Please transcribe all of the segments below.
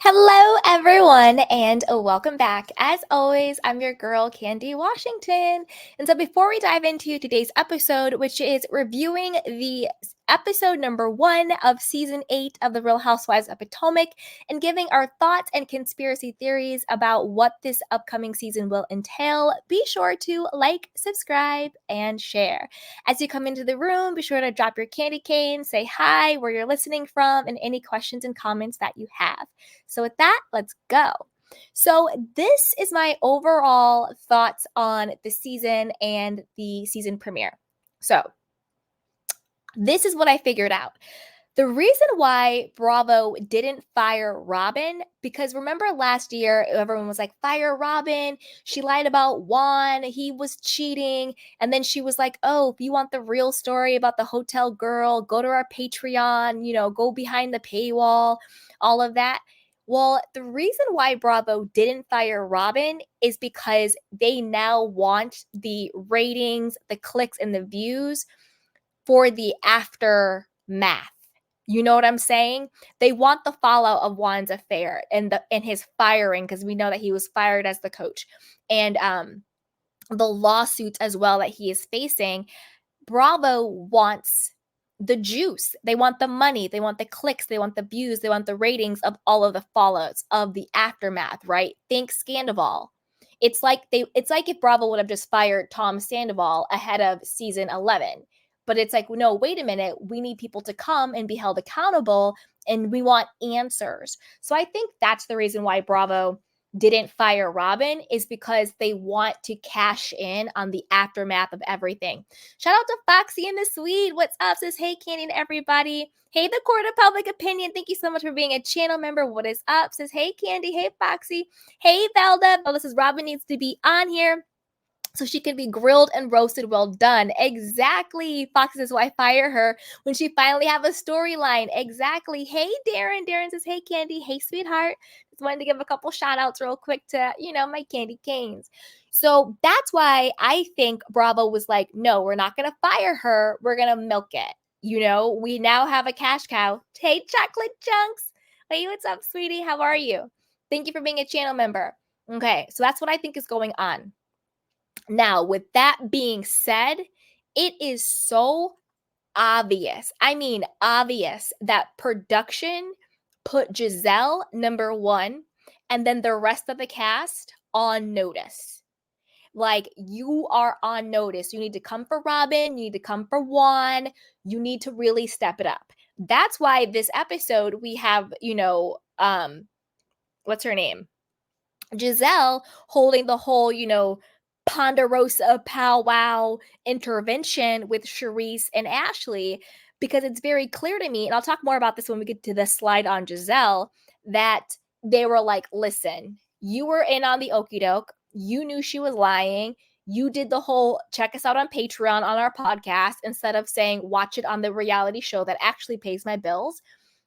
Hello, everyone, and welcome back. As always, I'm your girl, Candy Washington. And so, before we dive into today's episode, which is reviewing the episode number 1 of season 8 of The Real Housewives of Potomac and giving our thoughts and conspiracy theories about what this upcoming season will entail, be sure to like, subscribe, and share. As you come into the room, be sure to drop your candy cane, say hi, where you're listening from, and any questions and comments that you have. So with that, let's go. So this is my overall thoughts on the season and the season premiere. So this is what I figured out. The reason why Bravo didn't fire Robyn, because remember last year, everyone was like, fire Robyn. She lied about Juan. He was cheating. And then she was like, oh, if you want the real story about the hotel girl, go to our Patreon, go behind the paywall, all of that. Well, the reason why Bravo didn't fire Robyn is because they now want the ratings, the clicks, and the views for the aftermath. You know what I'm saying? They want the fallout of Juan's affair and his firing, because we know that he was fired as the coach, and the lawsuits as well that he is facing. Bravo wants the juice. They want the money. They want the clicks. They want the views. They want the ratings of all of the fallouts of the aftermath, right? Think Sandoval. It's like if Bravo would have just fired Tom Sandoval ahead of season 11. But it's like, no, wait a minute. We need people to come and be held accountable, and we want answers. So I think that's the reason why Bravo didn't fire Robyn, is because they want to cash in on the aftermath of everything. Shout out to Foxy in the Suite. What's up? Says, hey, Candy and everybody. Hey, the Court of Public Opinion. Thank you so much for being a channel member. What is up? Says, hey, Candy. Hey, Foxy. Hey, Velda. Oh, this is Robyn needs to be on here so she can be grilled and roasted well done. Exactly. Fox says, why fire her when she finally have a storyline? Exactly. Hey, Darren. Darren says, hey, Candy. Hey, sweetheart. Just wanted to give a couple shout outs real quick to, my candy canes. So that's why I think Bravo was like, no, we're not going to fire her. We're going to milk it. We now have a cash cow. Hey, chocolate chunks. Hey, what's up, sweetie? How are you? Thank you for being a channel member. Okay, so that's what I think is going on. Now, with that being said, it is so obvious. I mean, obvious that production put Giselle number 1 and then the rest of the cast on notice. Like, you are on notice. You need to come for Robyn. You need to come for Juan. You need to really step it up. That's why this episode we have, what's her name? Giselle holding the whole, Ponderosa powwow intervention with Charisse and Ashley, because it's very clear to me, and I'll talk more about this when we get to the slide on Giselle, that they were like, listen, you were in on the okie doke. You knew she was lying. You did the whole check us out on Patreon on our podcast instead of saying watch it on the reality show that actually pays my bills.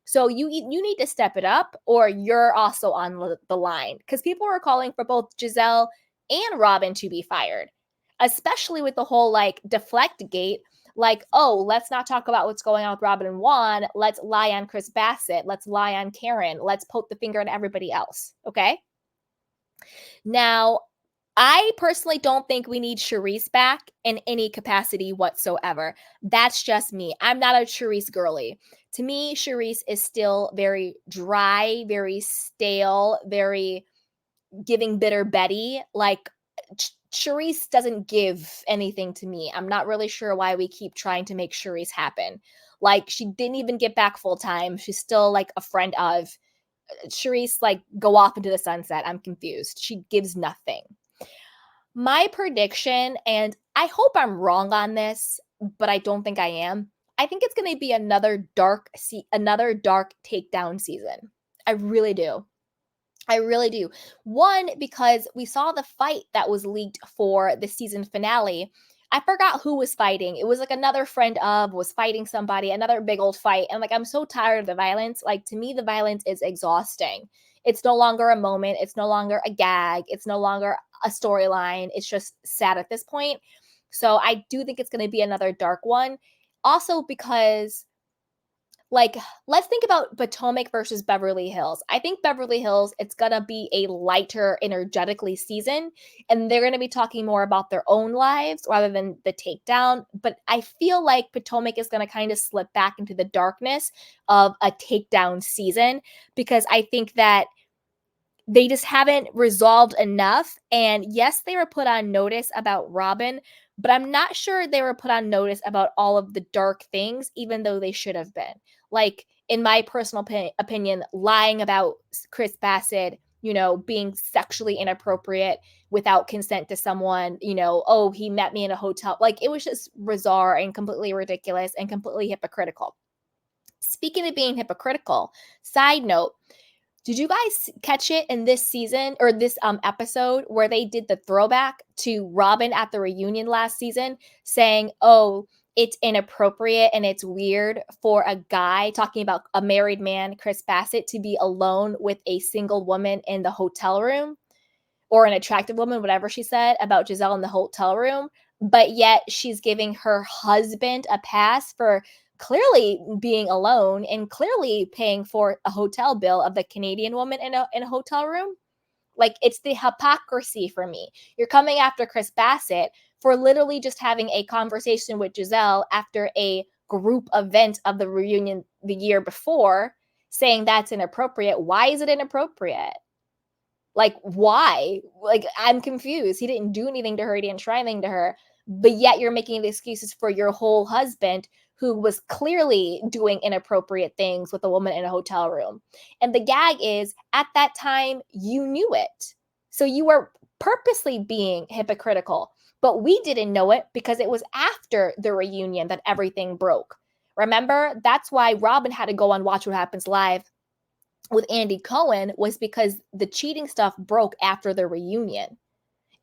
So you need to step it up, or you're also on the line, because people were calling for both Giselle and Robyn to be fired, especially with the whole deflect gate. Like, oh, let's not talk about what's going on with Robyn and Juan. Let's lie on Chris Bassett. Let's lie on Karen. Let's poke the finger at everybody else. Okay. Now, I personally don't think we need Charisse back in any capacity whatsoever. That's just me. I'm not a Charisse girly. To me, Charisse is still very dry, very stale, very giving bitter Betty. Like, Charisse doesn't give anything to me. I'm not really sure why we keep trying to make Charisse happen. Like, she didn't even get back full time. She's still like a friend of Charisse, go off into the sunset. I'm confused. She gives nothing. My prediction, and I hope I'm wrong on this, but I don't think I am. I think it's going to be another dark takedown season. I really do. I really do. One, because we saw the fight that was leaked for the season finale. I forgot who was fighting. It was like another friend of was fighting somebody, another big old fight. And I'm so tired of the violence. To me, the violence is exhausting. It's no longer a moment. It's no longer a gag. It's no longer a storyline. It's just sad at this point. So I do think it's going to be another dark one. Also because Like, let's think about Potomac versus Beverly Hills. I think Beverly Hills, it's gonna be a lighter, energetically season, and they're gonna be talking more about their own lives rather than the takedown. But I feel like Potomac is gonna kind of slip back into the darkness of a takedown season because I think that they just haven't resolved enough. And yes, they were put on notice about Robyn, but I'm not sure they were put on notice about all of the dark things, even though they should have been. Like, in my personal opinion, lying about Chris Bassett, being sexually inappropriate without consent to someone, oh, he met me in a hotel. Like, it was just bizarre and completely ridiculous and completely hypocritical. Speaking of being hypocritical, side note, did you guys catch it in this season or this episode where they did the throwback to Robyn at the reunion last season saying, "Oh, it's inappropriate and it's weird for a guy talking about a married man, Chris Bassett, to be alone with a single woman in the hotel room or an attractive woman, whatever she said about Giselle in the hotel room, but yet she's giving her husband a pass for clearly being alone and clearly paying for a hotel bill of the Canadian woman in a hotel room." Like, it's the hypocrisy for me. You're coming after Chris Bassett for literally just having a conversation with Giselle after a group event of the reunion the year before, saying that's inappropriate. Why is it inappropriate? Like, why? Like, I'm confused. He didn't do anything to her. He didn't try anything to her. But yet you're making the excuses for your whole husband who was clearly doing inappropriate things with a woman in a hotel room. And the gag is, at that time, you knew it. So you were purposely being hypocritical. But we didn't know it because it was after the reunion that everything broke. Remember? That's why Robyn had to go on Watch What Happens Live with Andy Cohen, was because the cheating stuff broke after the reunion.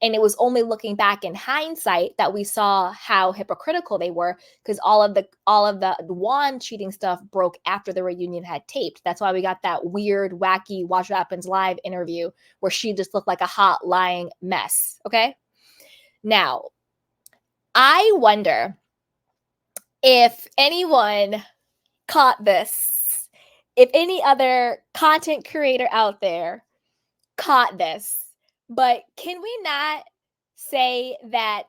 And it was only looking back in hindsight that we saw how hypocritical they were, because all of the Juan cheating stuff broke after the reunion had taped. That's why we got that weird, wacky Watch What Happens Live interview where she just looked like a hot lying mess. Okay. Now, I wonder if anyone caught this, if any other content creator out there caught this. But can we not say that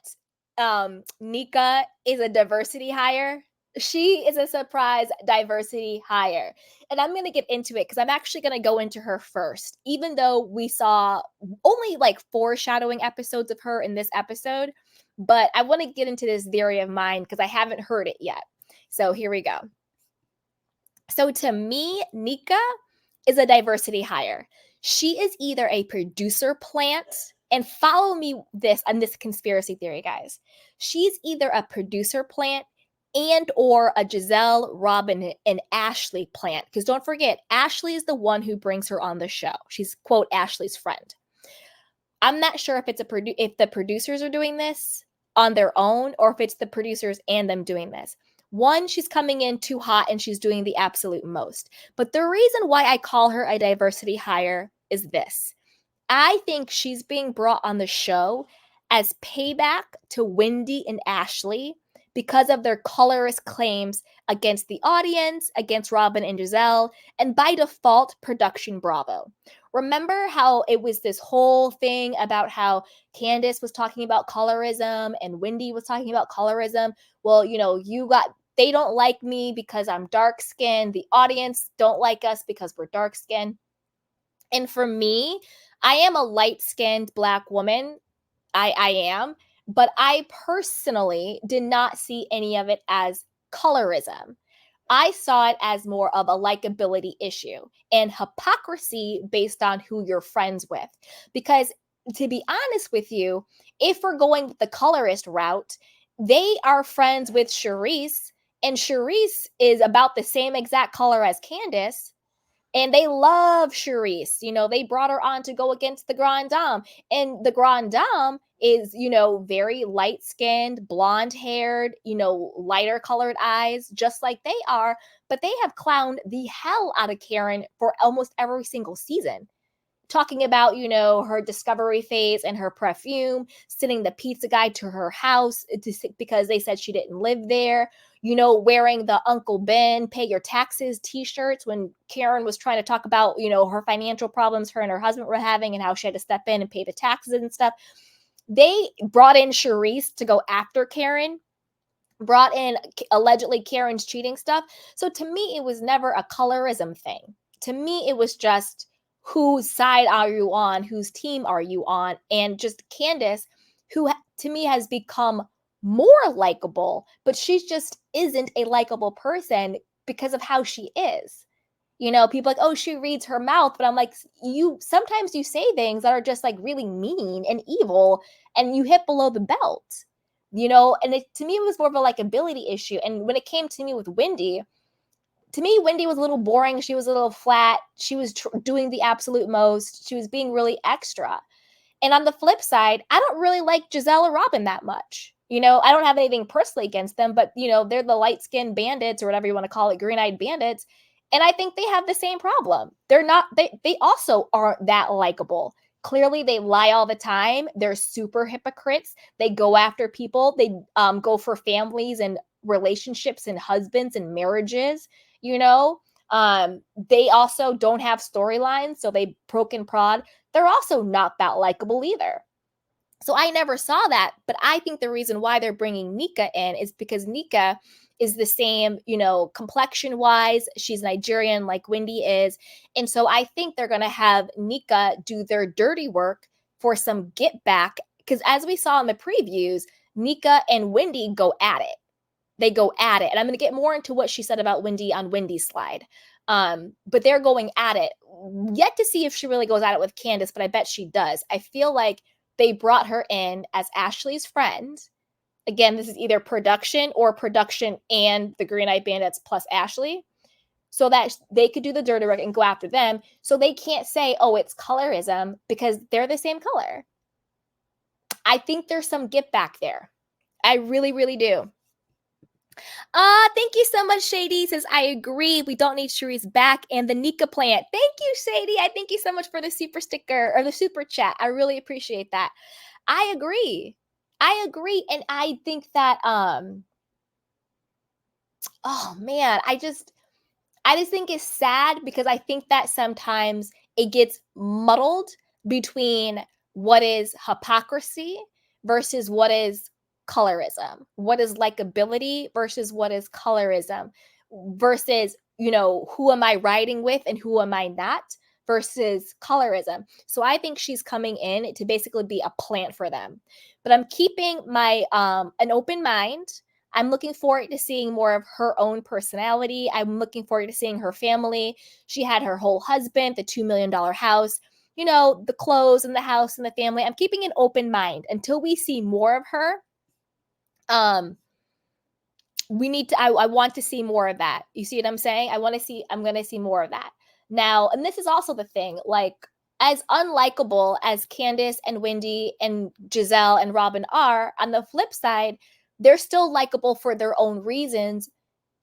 Nika is a diversity hire? She is a surprise diversity hire. And I'm going to get into it because I'm actually going to go into her first, even though we saw only like foreshadowing episodes of her in this episode. But I want to get into this theory of mine because I haven't heard it yet. So here we go. So to me, Nika is a diversity hire. She is either a producer plant, and follow me on this conspiracy theory, guys. She's either a producer plant and or a Giselle, Robyn, and Ashley plant. Because don't forget, Ashley is the one who brings her on the show. She's, quote, Ashley's friend. I'm not sure if if the producers are doing this on their own or if it's the producers and them doing this. One, she's coming in too hot and she's doing the absolute most. But the reason why I call her a diversity hire is this. I think she's being brought on the show as payback to Wendy and Ashley because of their colorist claims against the audience, against Robyn and Giselle, and by default, Production Bravo. Remember how it was this whole thing about how Candace was talking about colorism and Wendy was talking about colorism? Well, they don't like me because I'm dark skinned. The audience don't like us because we're dark skinned. And for me, I am a light skinned Black woman. I am. But I personally did not see any of it as colorism. I saw it as more of a likability issue and hypocrisy based on who you're friends with. Because to be honest with you, if we're going with the colorist route, they are friends with Charisse, and Charisse is about the same exact color as Candace. And they love Charisse. They brought her on to go against the Grand Dame. And the Grand Dame is, very light skinned, blonde haired, lighter colored eyes, just like they are. But they have clowned the hell out of Karen for almost every single season. talking about, her discovery phase and her perfume, sending the pizza guy to her house because they said she didn't live there, wearing the Uncle Ben pay your taxes t-shirts when Karen was trying to talk about, her financial problems her and her husband were having and how she had to step in and pay the taxes and stuff. They brought in Charisse to go after Karen, brought in allegedly Karen's cheating stuff. So to me, it was never a colorism thing. To me, it was just whose side are you on? Whose team are you on? And just Candace, who to me has become more likable, but she just isn't a likable person because of how she is. People like, oh, she reads her mouth, but I'm like, sometimes you say things that are just like really mean and evil and you hit below the belt, and to me, it was more of a likability issue. And when it came to me with Wendy, to me, Wendy was a little boring. She was a little flat. She was doing the absolute most. She was being really extra. And on the flip side, I don't really like Giselle or Robyn that much. I don't have anything personally against them, but they're the light-skinned bandits or whatever you want to call it, green-eyed bandits. And I think they have the same problem. They also aren't that likable. Clearly, they lie all the time. They're super hypocrites. They go after people. They go for families and relationships and husbands and marriages, They also don't have storylines, so they poke and prod. They're also not that likable either. So I never saw that, but I think the reason why they're bringing Nika in is because Nika is the same, complexion-wise. She's Nigerian like Wendy is. And so I think they're going to have Nika do their dirty work for some get back. Because as we saw in the previews, Nika and Wendy go at it. They go at it. And I'm going to get more into what she said about Wendy on Wendy's slide. But they're going at it. Yet to see if she really goes at it with Candace, but I bet she does. I feel like they brought her in as Ashley's friend. Again, this is either production or production and the Green Eyed Bandits plus Ashley, so that they could do the dirty work and go after them. So they can't say, oh, it's colorism because they're the same color. I think there's some get back there. I really, really do. Thank you so much, Shady. Says, I agree. We don't need Charisse back and the Nika plant. Thank you, Shady. I thank you so much for the super sticker or the super chat. I really appreciate that. I agree. And I think that, oh man, I just think it's sad because I think that sometimes it gets muddled between what is hypocrisy versus what is colorism, what is likability versus what is colorism, versus, who am I riding with and who am I not versus colorism. So I think she's coming in to basically be a plant for them. But I'm keeping my an open mind. I'm looking forward to seeing more of her own personality. I'm looking forward to seeing her family. She had her whole husband, the $2 million house, the clothes and the house and the family. I'm keeping an open mind until we see more of her. We need to, I want to see more of that. You see what I'm saying? I'm going to see more of that. Now, and this is also the thing, like, as unlikable as Candace and Wendy and Giselle and Robyn are, on the flip side, they're still likable for their own reasons,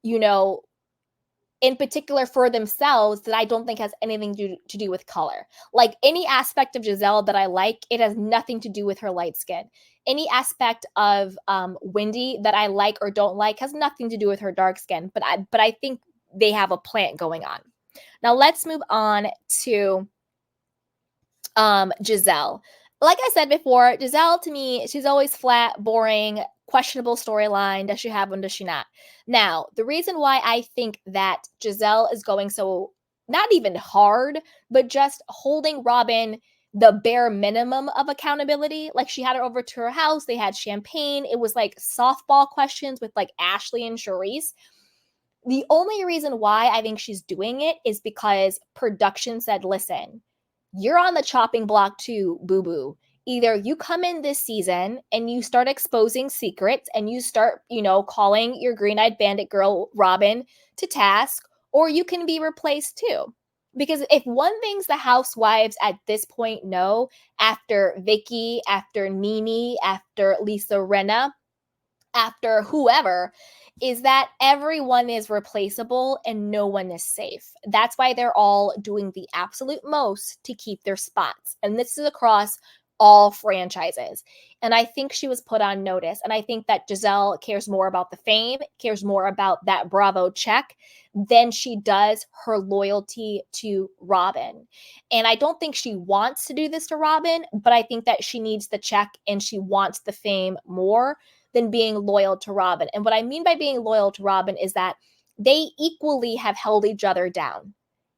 in particular for themselves, that I don't think has anything to do with color. Like, any aspect of Giselle that I like, it has nothing to do with her light skin. Any aspect of Wendy that I like or don't like has nothing to do with her dark skin. But I think they have a plant going on. Now let's move on to Giselle. Like I said before, Giselle, to me, she's always flat, boring, questionable storyline. Does she have one? Does she not? Now, the reason why I think that Giselle is going so, not even hard, but just holding Robyn the bare minimum of accountability. Like, she had her over to her house. They had champagne. It was like softball questions with like Ashley and Charisse. The only reason why I think she's doing it is because production said, listen, you're on the chopping block too, boo-boo. Either you come in this season and you start exposing secrets and you start, calling your green-eyed bandit girl Robyn to task, or you can be replaced too. Because if one thing's the Housewives at this point know, after Vicky, after Nene, after Lisa Rinna, after whoever, is that everyone is replaceable and no one is safe. That's why they're all doing the absolute most to keep their spots. And this is across all franchises. And I think she was put on notice. And I think that Giselle cares more about the fame, cares more about that Bravo check than she does her loyalty to Robyn. And I don't think she wants to do this to Robyn, but I think that she needs the check and she wants the fame more than being loyal to Robyn. And what I mean by being loyal to Robyn is that they equally have held each other down.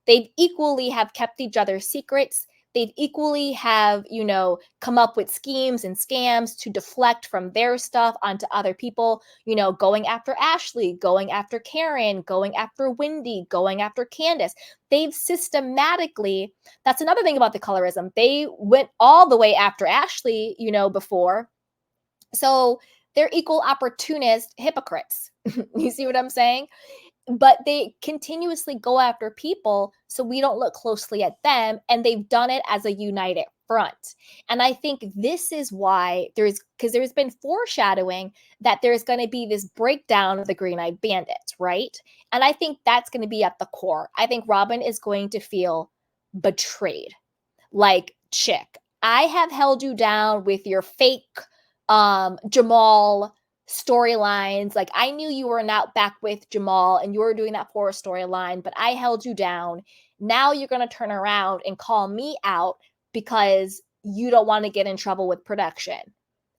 They equally have kept each other's secrets. They've equally have, come up with schemes and scams to deflect from their stuff onto other people, going after Ashley, going after Karen, going after Wendy, going after Candace. They've systematically, that's another thing about the colorism. They went all the way after Ashley, before. So they're equal opportunist hypocrites. You see what I'm saying? But they continuously go after people so we don't look closely at them. And they've done it as a united front. And I think this is why because there's been foreshadowing that there's going to be this breakdown of the Green-Eyed Bandits, right? And I think that's going to be at the core. I think Robyn is going to feel betrayed. Like, chick, I have held you down with your fake Jamal storylines. Like, I knew you were not back with Jamal and you were doing that for a storyline, but I held you down. Now you're going to turn around and call me out because you don't want to get in trouble with production.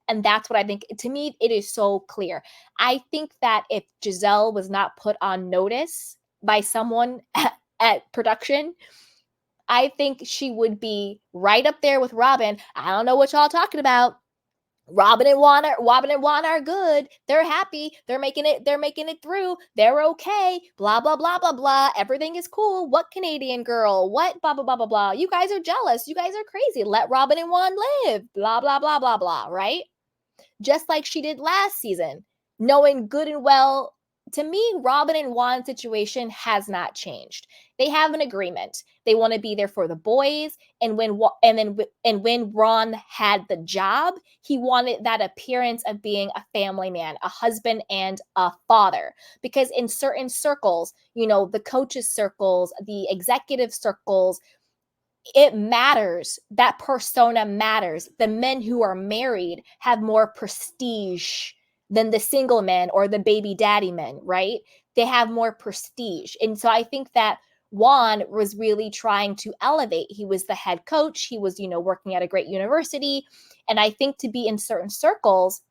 And that's what I think. To me, it is so clear. I think that if Giselle was not put on notice by someone at production, I think she would be right up there with Robyn. I don't know what y'all talking about. Robyn and Juan are good. They're happy. They're making it through. They're okay. Blah, blah, blah, blah, blah. Everything is cool. What Canadian girl? What blah, blah, blah, blah, blah. You guys are jealous. You guys are crazy. Let Robyn and Juan live. Blah, blah, blah, blah, blah, right? Just like she did last season, knowing good and well, to me, Robyn and Juan's situation has not changed. They have an agreement. They want to be there for the boys. And when Ron had the job, he wanted that appearance of being a family man, a husband, and a father. Because in certain circles, the coaches' circles, the executive circles, it matters. That persona matters. The men who are married have more prestige than the single men or the baby daddy men, right? They have more prestige. And so I think that Juan was really trying to elevate. He was the head coach. He was, working at a great university. And I think to be in certain circles,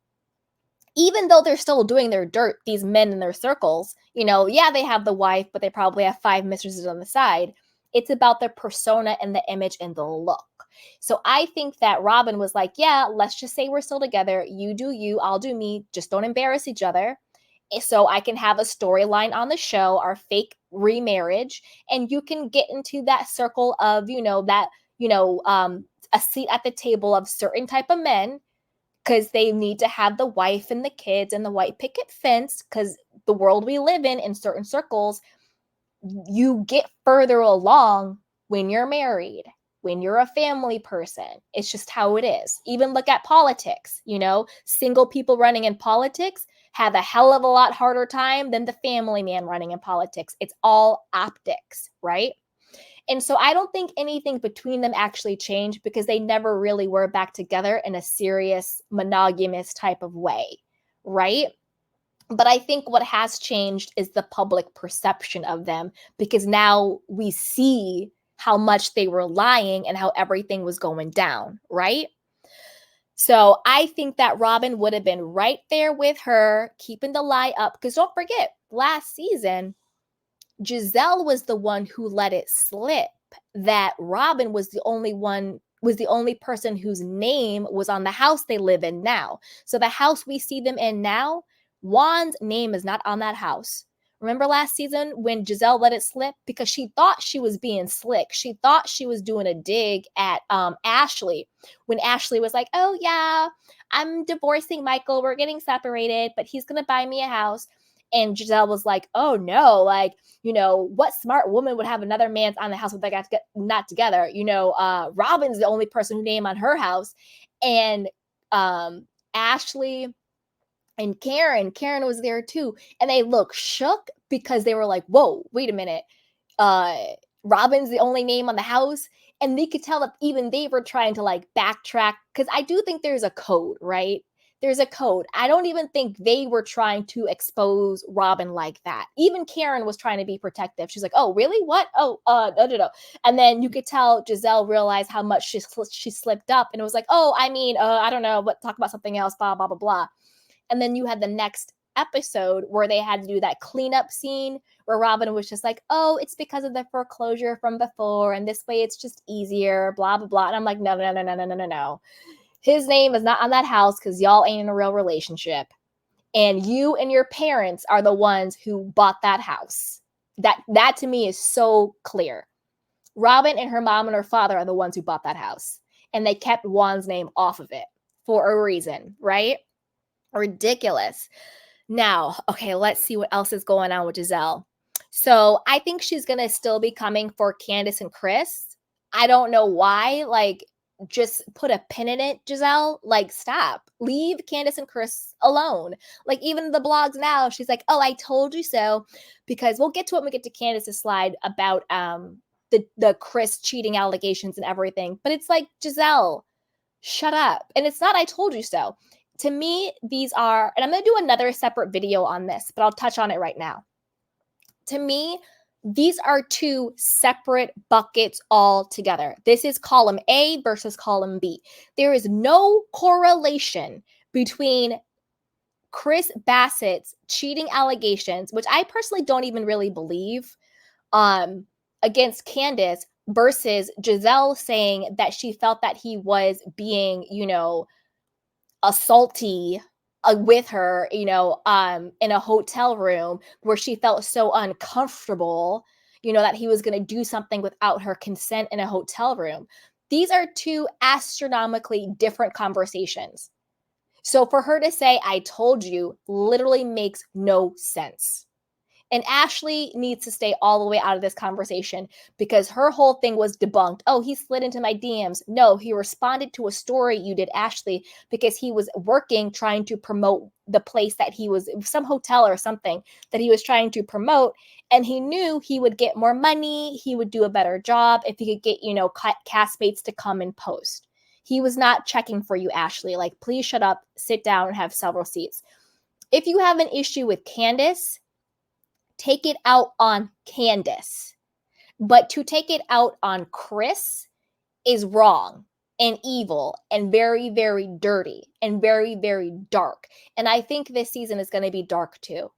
even though they're still doing their dirt, these men in their circles, they have the wife, but they probably have 5 mistresses on the side. It's about the persona and the image and the look. So I think that Robyn was like, yeah, let's just say we're still together. You do you, I'll do me. Just don't embarrass each other. So I can have a storyline on the show, our fake remarriage, and you can get into that circle of, a seat at the table of certain type of men, because they need to have the wife and the kids and the white picket fence, because the world we live in certain circles, you get further along when you're married, when you're a family person. It's just how it is. Even look at politics, single people running in politics have a hell of a lot harder time than the family man running in politics. It's all optics, right? And so I don't think anything between them actually changed, because they never really were back together in a serious monogamous type of way, right? But I think what has changed is the public perception of them, because now we see how much they were lying and how everything was going down, right? So I think that Robyn would have been right there with her, keeping the lie up. Because don't forget, last season, Giselle was the one who let it slip that Robyn was the only person whose name was on the house they live in now. So the house we see them in now, Juan's name is not on that house. Remember last season when Giselle let it slip? Because she thought she was being slick. She thought she was doing a dig at Ashley, when Ashley was like, oh yeah, I'm divorcing Michael. We're getting separated, but he's going to buy me a house. And Giselle was like, oh no, like, what smart woman would have another man's on the house if they got not together? Robyn's the only person who named on her house. And Ashley And Karen was there too. And they look shook because they were like, whoa, wait a minute. Robyn's the only name on the house. And they could tell that even they were trying to like backtrack, because I do think there's a code, right? There's a code. I don't even think they were trying to expose Robyn like that. Even Karen was trying to be protective. She's like, oh, really? What? Oh, no. And then you could tell Giselle realized how much she slipped up, and it was like, oh, I mean, I don't know, but talk about something else, blah, blah, blah, blah. And then you had the next episode where they had to do that cleanup scene where Robyn was just like, oh, it's because of the foreclosure from before, and this way it's just easier, blah, blah, blah. And I'm like, no. His name is not on that house because y'all ain't in a real relationship. And you and your parents are the ones who bought that house. That to me is so clear. Robyn and her mom and her father are the ones who bought that house. And they kept Juan's name off of it for a reason, right? Ridiculous. Now, okay, let's see what else is going on with Giselle. So I think she's going to still be coming for Candace and Chris. I don't know why. Like, just put a pin in it, Giselle. Like, stop. Leave Candace and Chris alone. Like, even the blogs now, she's like, oh, I told you so. Because we'll get to it when we get to Candace's slide about the Chris cheating allegations and everything. But it's like, Giselle, shut up. And it's not I told you so. To me, these are, and I'm going to do another separate video on this, but I'll touch on it right now. To me, these are two separate buckets altogether. This is column A versus column B. There is no correlation between Chris Bassett's cheating allegations, which I personally don't even really believe, against Candace, versus Giselle saying that she felt that he was being, assaulty with her, in a hotel room where she felt so uncomfortable, that he was going to do something without her consent in a hotel room. These are two astronomically different conversations. So for her to say, I told you, literally makes no sense. And Ashley needs to stay all the way out of this conversation because her whole thing was debunked. Oh, he slid into my DMs. No, he responded to a story you did, Ashley, because he was working, trying to promote the place that he was, some hotel or something that he was trying to promote. And he knew he would get more money. He would do a better job if he could get, castmates to come and post. He was not checking for you, Ashley. Like, please shut up, sit down, and have several seats. If you have an issue with Candace, take it out on Candace. But to take it out on Chris is wrong and evil and very, very dirty and very, very dark. And I think this season is going to be dark too.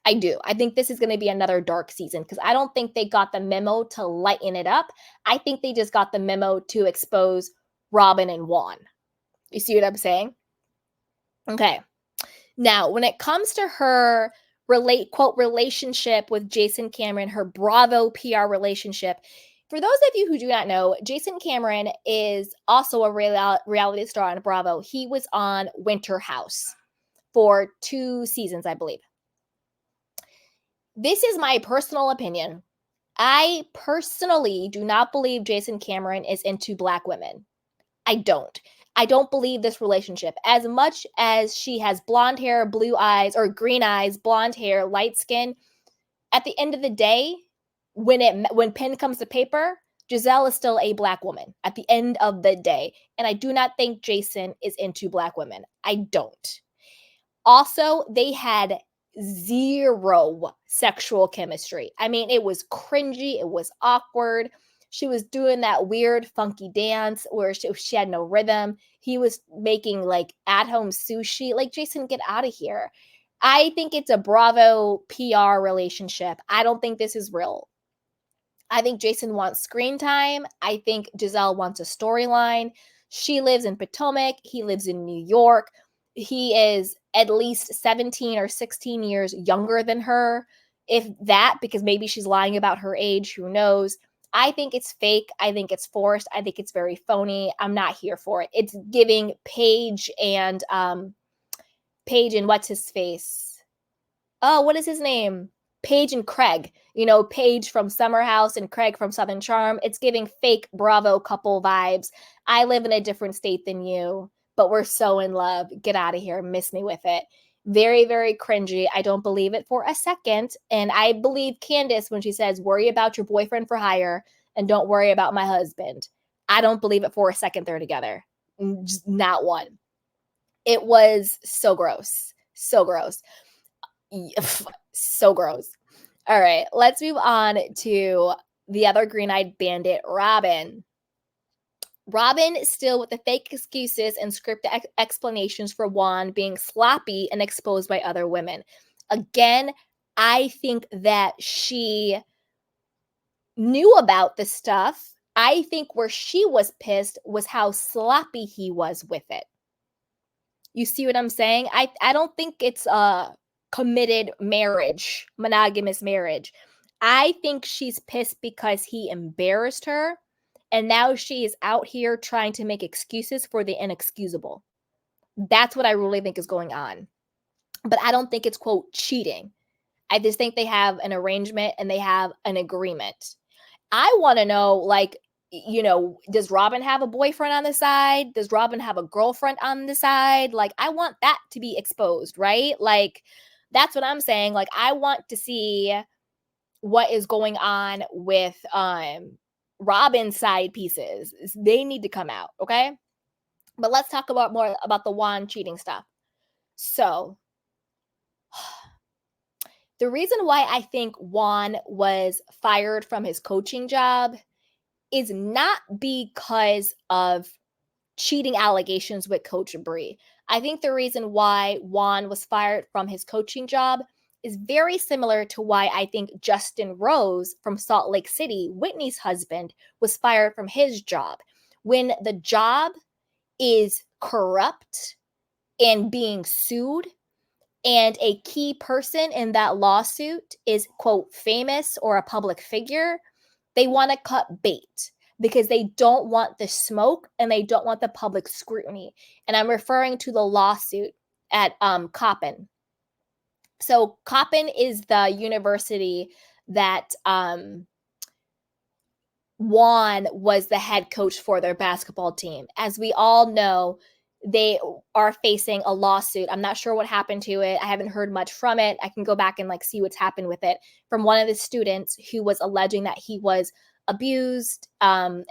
I do. I think this is going to be another dark season because I don't think they got the memo to lighten it up. I think they just got the memo to expose Robyn and Juan. You see what I'm saying? Okay. Now, when it comes to her quote relationship with Jason Cameron, her Bravo PR relationship. For those of you who do not know, Jason Cameron is also a reality star on Bravo. He was on Winter House for 2 seasons, I believe. This is my personal opinion. I personally do not believe Jason Cameron is into Black women. I don't believe this relationship. As much as she has blonde hair, blue eyes, or green eyes, blonde hair, light skin, at the end of the day, when pen comes to paper, Giselle is still a Black woman at the end of the day. And I do not think Jason is into Black women. I don't. Also, they had zero sexual chemistry. I mean, it was cringy. It was awkward. She was doing that weird, funky dance where she had no rhythm. He was making like at-home sushi. Like, Jason, get out of here. I think it's a Bravo PR relationship. I don't think this is real. I think Jason wants screen time. I think Giselle wants a storyline. She lives in Potomac. He lives in New York. He is at least 17 or 16 years younger than her, if that, because maybe she's lying about her age. Who knows? I think it's fake. I think it's forced. I think it's very phony. I'm not here for it. It's giving Paige and what's his face? Oh, what is his name? Paige and Craig. Paige from Summer House and Craig from Southern Charm. It's giving fake Bravo couple vibes. I live in a different state than you, but we're so in love. Get out of here. Miss me with it. Very, very cringy. I don't believe it for a second. And I believe Candace when she says, worry about your boyfriend for hire and don't worry about my husband. I don't believe it for a second they're together. Just not one. It was so gross. So gross. So gross. All right, let's move on to the other green-eyed bandit, Robyn. Robyn still with the fake excuses and scripted explanations for Juan being sloppy and exposed by other women. Again, I think that she knew about the stuff. I think where she was pissed was how sloppy he was with it. You see what I'm saying? I don't think it's a committed marriage, monogamous marriage. I think she's pissed because he embarrassed her. And now she is out here trying to make excuses for the inexcusable. That's what I really think is going on. But I don't think it's, quote, cheating. I just think they have an arrangement and they have an agreement. I want to know, like, does Robyn have a boyfriend on the side? Does Robyn have a girlfriend on the side? Like, I want that to be exposed, right? Like, that's what I'm saying. Like, I want to see what is going on with Robyn's side pieces. They need to come out, okay? But let's talk about more about the Juan cheating stuff. So, the reason why I think Juan was fired from his coaching job is not because of cheating allegations with Coach Bree. I think the reason why Juan was fired from his coaching job is very similar to why I think Justin Rose from Salt Lake City, Whitney's husband, was fired from his job. When the job is corrupt and being sued, and a key person in that lawsuit is, quote, famous or a public figure, they want to cut bait because they don't want the smoke and they don't want the public scrutiny. And I'm referring to the lawsuit at Coppin. So Coppin is the university that Juan was the head coach for their basketball team. As we all know, they are facing a lawsuit. I'm not sure what happened to it. I haven't heard much from it. I can go back and see what's happened with it from one of the students who was alleging that he was abused and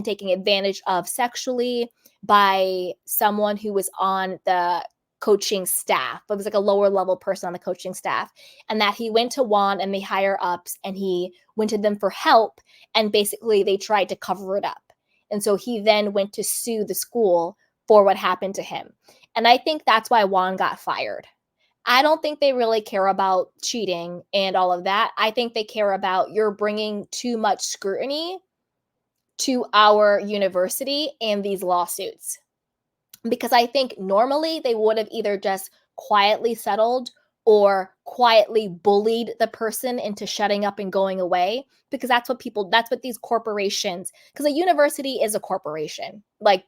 taking advantage of sexually by someone who was on the coaching staff. It was like a lower level person on the coaching staff, and that he went to Juan and the higher ups and he went to them for help, and basically they tried to cover it up. And so he then went to sue the school for what happened to him. And I think that's why Juan got fired. I don't think they really care about cheating and all of that. I think they care about you're bringing too much scrutiny to our university and these lawsuits. Because I think normally they would have either just quietly settled or quietly bullied the person into shutting up and going away, because that's what these corporations, because a university is a corporation, like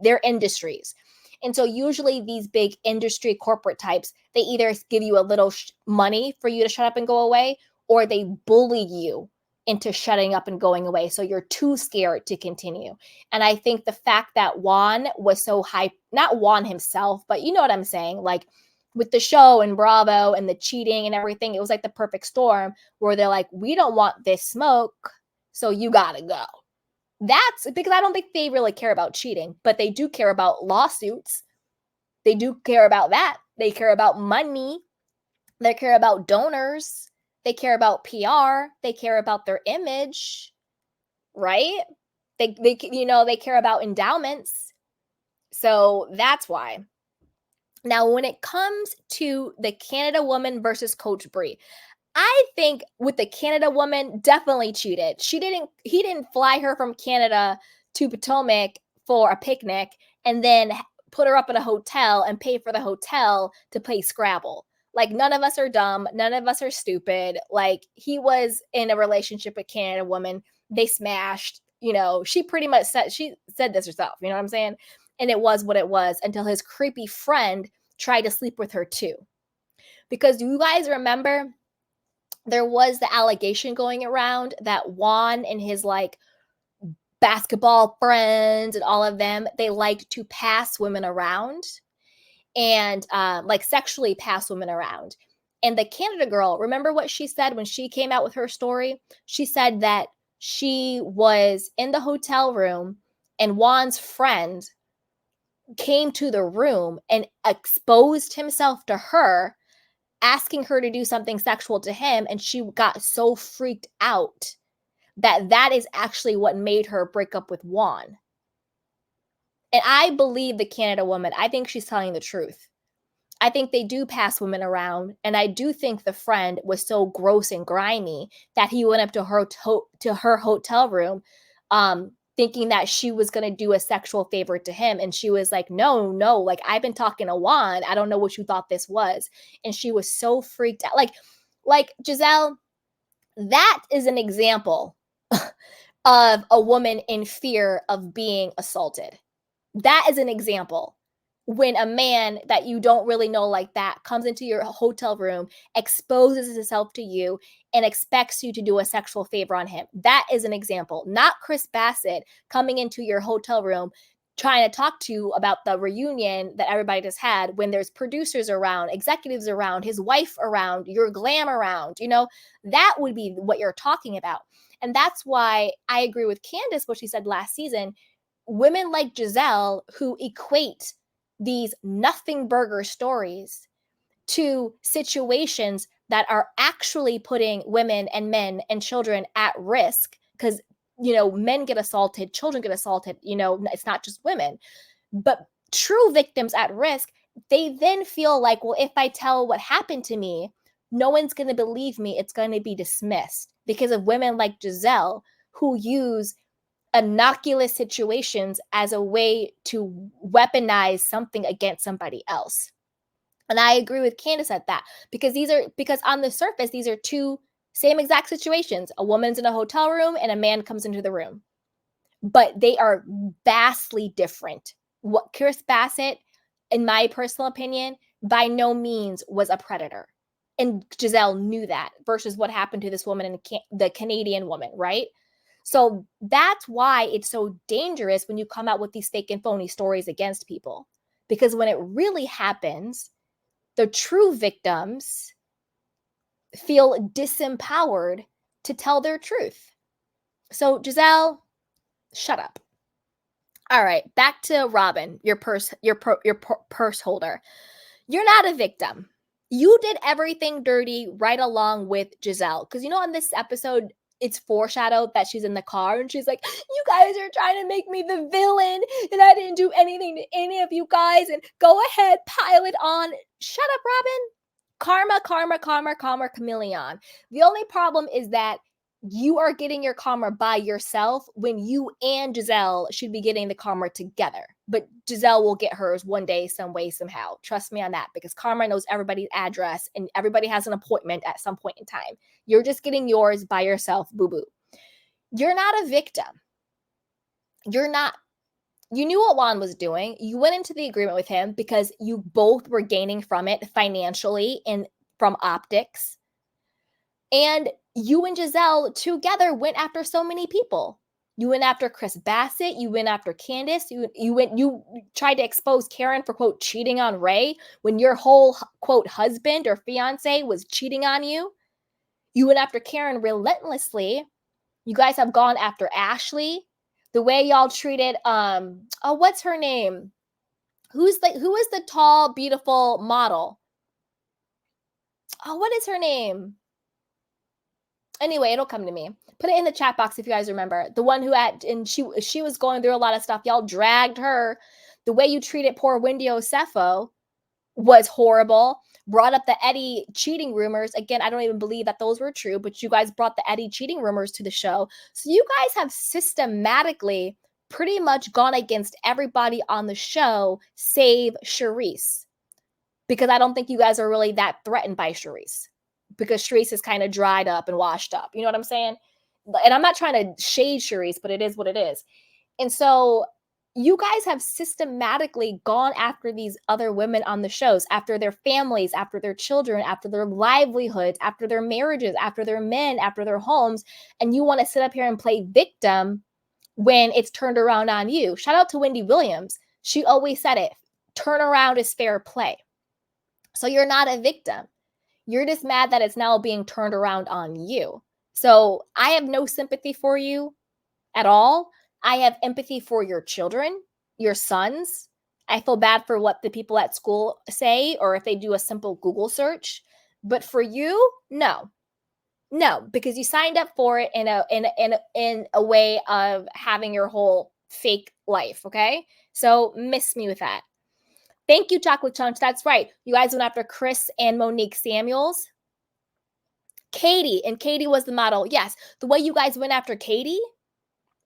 they're industries. And so usually these big industry corporate types, they either give you a little money for you to shut up and go away, or they bully you into shutting up and going away. So you're too scared to continue. And I think the fact that Juan was so hype, not Juan himself, but you know what I'm saying? Like with the show and Bravo and the cheating and everything, it was like the perfect storm where they're like, we don't want this smoke, so you gotta go. That's because I don't think they really care about cheating, but they do care about lawsuits. They do care about that. They care about money. They care about donors. They care about PR. They care about their image, right? They care about endowments. So that's why. Now, when it comes to the Canada woman versus Coach Bree, I think with the Canada woman, definitely cheated. He didn't fly her from Canada to Potomac for a picnic and then put her up in a hotel and pay for the hotel to play Scrabble. Like, none of us are dumb. None of us are stupid. Like, he was in a relationship with Canada woman. They smashed, she pretty much said this herself. You know what I'm saying? And it was what it was until his creepy friend tried to sleep with her too. Because do you guys remember there was the allegation going around that Juan and his basketball friends and all of them, they liked to pass women around. and like sexually pass women around. And the Canada girl, remember what she said when she came out with her story? She said that she was in the hotel room and Juan's friend came to the room and exposed himself to her, asking her to do something sexual to him. And she got so freaked out that that is actually what made her break up with Juan. And I believe the Canada woman. I think she's telling the truth. I think they do pass women around, and I do think the friend was so gross and grimy that he went up to her hotel room, thinking that she was going to do a sexual favor to him, and she was like, no, like, I've been talking to Juan. I don't know what you thought this was. And she was so freaked out. Like Giselle, that is an example of a woman in fear of being assaulted. That is an example. When a man that you don't really know like that comes into your hotel room, exposes himself to you, and expects you to do a sexual favor on him. That is an example. Not Chris Bassett coming into your hotel room trying to talk to you about the reunion that everybody just had when there's producers around, executives around, his wife around, your glam around. That would be what you're talking about. And that's why I agree with Candace, what she said last season. Women like Giselle who equate these nothing burger stories to situations that are actually putting women and men and children at risk, because men get assaulted, children get assaulted, it's not just women, but true victims at risk. They then feel like, well, if I tell what happened to me, no one's going to believe me, it's going to be dismissed, because of women like Giselle who use innocuous situations as a way to weaponize something against somebody else. And I agree with Candace at that, because on the surface, these are two same exact situations. A woman's in a hotel room and a man comes into the room, but they are vastly different. What Chris Bassett, in my personal opinion, by no means was a predator. And Giselle knew that, versus what happened to this woman and the Canadian woman, right? So that's why it's so dangerous when you come out with these fake and phony stories against people. Because when it really happens, the true victims feel disempowered to tell their truth. So Giselle, shut up. All right, back to Robyn, your purse holder. You're not a victim. You did everything dirty right along with Giselle. Because on this episode, it's foreshadowed that she's in the car and she's like, you guys are trying to make me the villain and I didn't do anything to any of you guys, and go ahead, pile it on. Shut up, Robyn. Karma, chameleon. The only problem is that you are getting your karma by yourself when you and Giselle should be getting the karma together. But Giselle will get hers one day, some way, somehow. Trust me on that, because karma knows everybody's address and everybody has an appointment at some point in time. You're just getting yours by yourself, boo-boo. You're not a victim. You're not. You knew what Juan was doing. You went into the agreement with him because you both were gaining from it financially and from optics. And you and Giselle together went after so many people. You went after Chris Bassett. You went after Candace. You tried to expose Karen for, quote, cheating on Ray when your whole, quote, husband or fiance was cheating on you. You went after Karen relentlessly. You guys have gone after Ashley. The way y'all treated, what's her name? Who is the tall, beautiful model? Oh, what is her name? Anyway, it'll come to me. Put it in the chat box if you guys remember. The one she was going through a lot of stuff. Y'all dragged her. The way you treated poor Wendy Osefo was horrible. Brought up the Eddie cheating rumors. Again, I don't even believe that those were true, but you guys brought the Eddie cheating rumors to the show. So you guys have systematically pretty much gone against everybody on the show save Charisse. Because I don't think you guys are really that threatened by Charisse. Because Charisse is kind of dried up and washed up. You know what I'm saying? And I'm not trying to shade Charisse, but it is what it is. And so you guys have systematically gone after these other women on the shows, after their families, after their children, after their livelihoods, after their marriages, after their men, after their homes. And you want to sit up here and play victim when it's turned around on you. Shout out to Wendy Williams. She always said it. turnaround is fair play. So you're not a victim. You're just mad that it's now being turned around on you. So I have no sympathy for you at all. I have empathy for your children, your sons. I feel bad for what the people at school say or if they do a simple Google search. But for you, no. No, because you signed up for it in a way of having your whole fake life, okay? So miss me with that. Thank you, Chocolate Chunks. That's right. You guys went after Chris and Monique Samuels. Katie, and Katie was the model. Yes, the way you guys went after Katie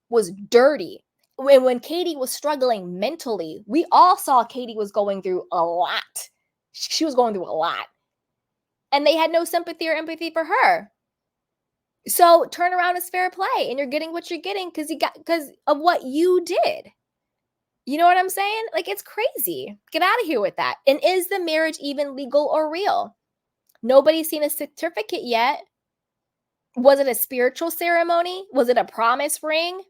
was dirty. When Katie was struggling mentally, we all saw Katie was going through a lot. She was going through a lot. And they had no sympathy or empathy for her. So turnaround is fair play, and you're getting what you're getting because of what you did. You know what I'm saying? Like, it's crazy. Get out of here with that. And is the marriage even legal or real? Nobody's seen a certificate yet. Was it a spiritual ceremony? Was it a promise ring?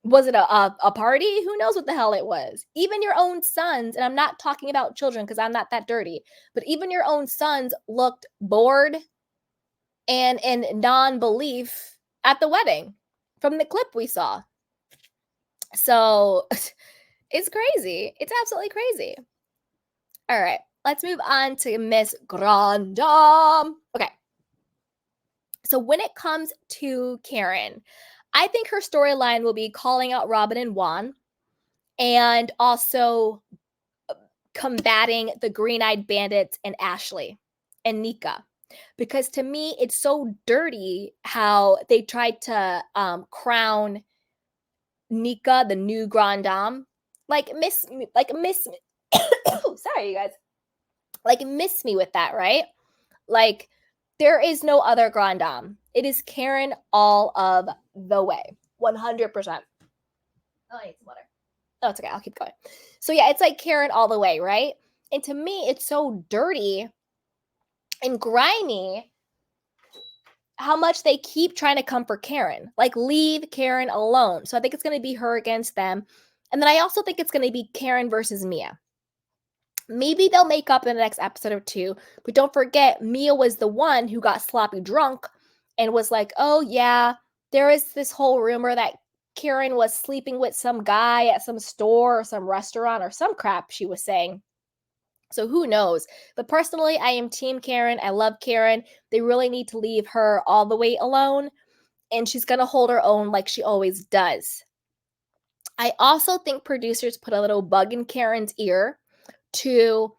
Was it a party? Who knows what the hell it was? Even your own sons, and I'm not talking about children because I'm not that dirty, but even your own sons looked bored and in non-belief at the wedding from the clip we saw. So it's crazy. It's absolutely crazy. All right, let's move on to Miss Grand Dame. Okay. So when it comes to Karen, I think her storyline will be calling out Robyn and Juan and also combating the green-eyed bandits and Ashley and Nika. Because to me, it's so dirty how they tried to crown Nika the new Grand Dame. Sorry, you guys. Like, miss me with that, right? Like, there is no other Grand Dame. It is Karen all of the way. 100%. Oh, I need some water. Oh, it's okay. I'll keep going. So, yeah, it's like Karen all the way, right? And to me, it's so dirty and grimy how much they keep trying to come for Karen. Like, leave Karen alone. So I think it's going to be her against them. And then I also think it's going to be Karen versus Mia. Maybe they'll make up in the next episode or two. But don't forget, Mia was the one who got sloppy drunk and was like, oh, yeah, there is this whole rumor that Karen was sleeping with some guy at some store or some restaurant or some crap she was saying. So who knows? But personally, I am Team Karen. I love Karen. They really need to leave her all the way alone. And she's going to hold her own like she always does. I also think producers put a little bug in Karen's ear to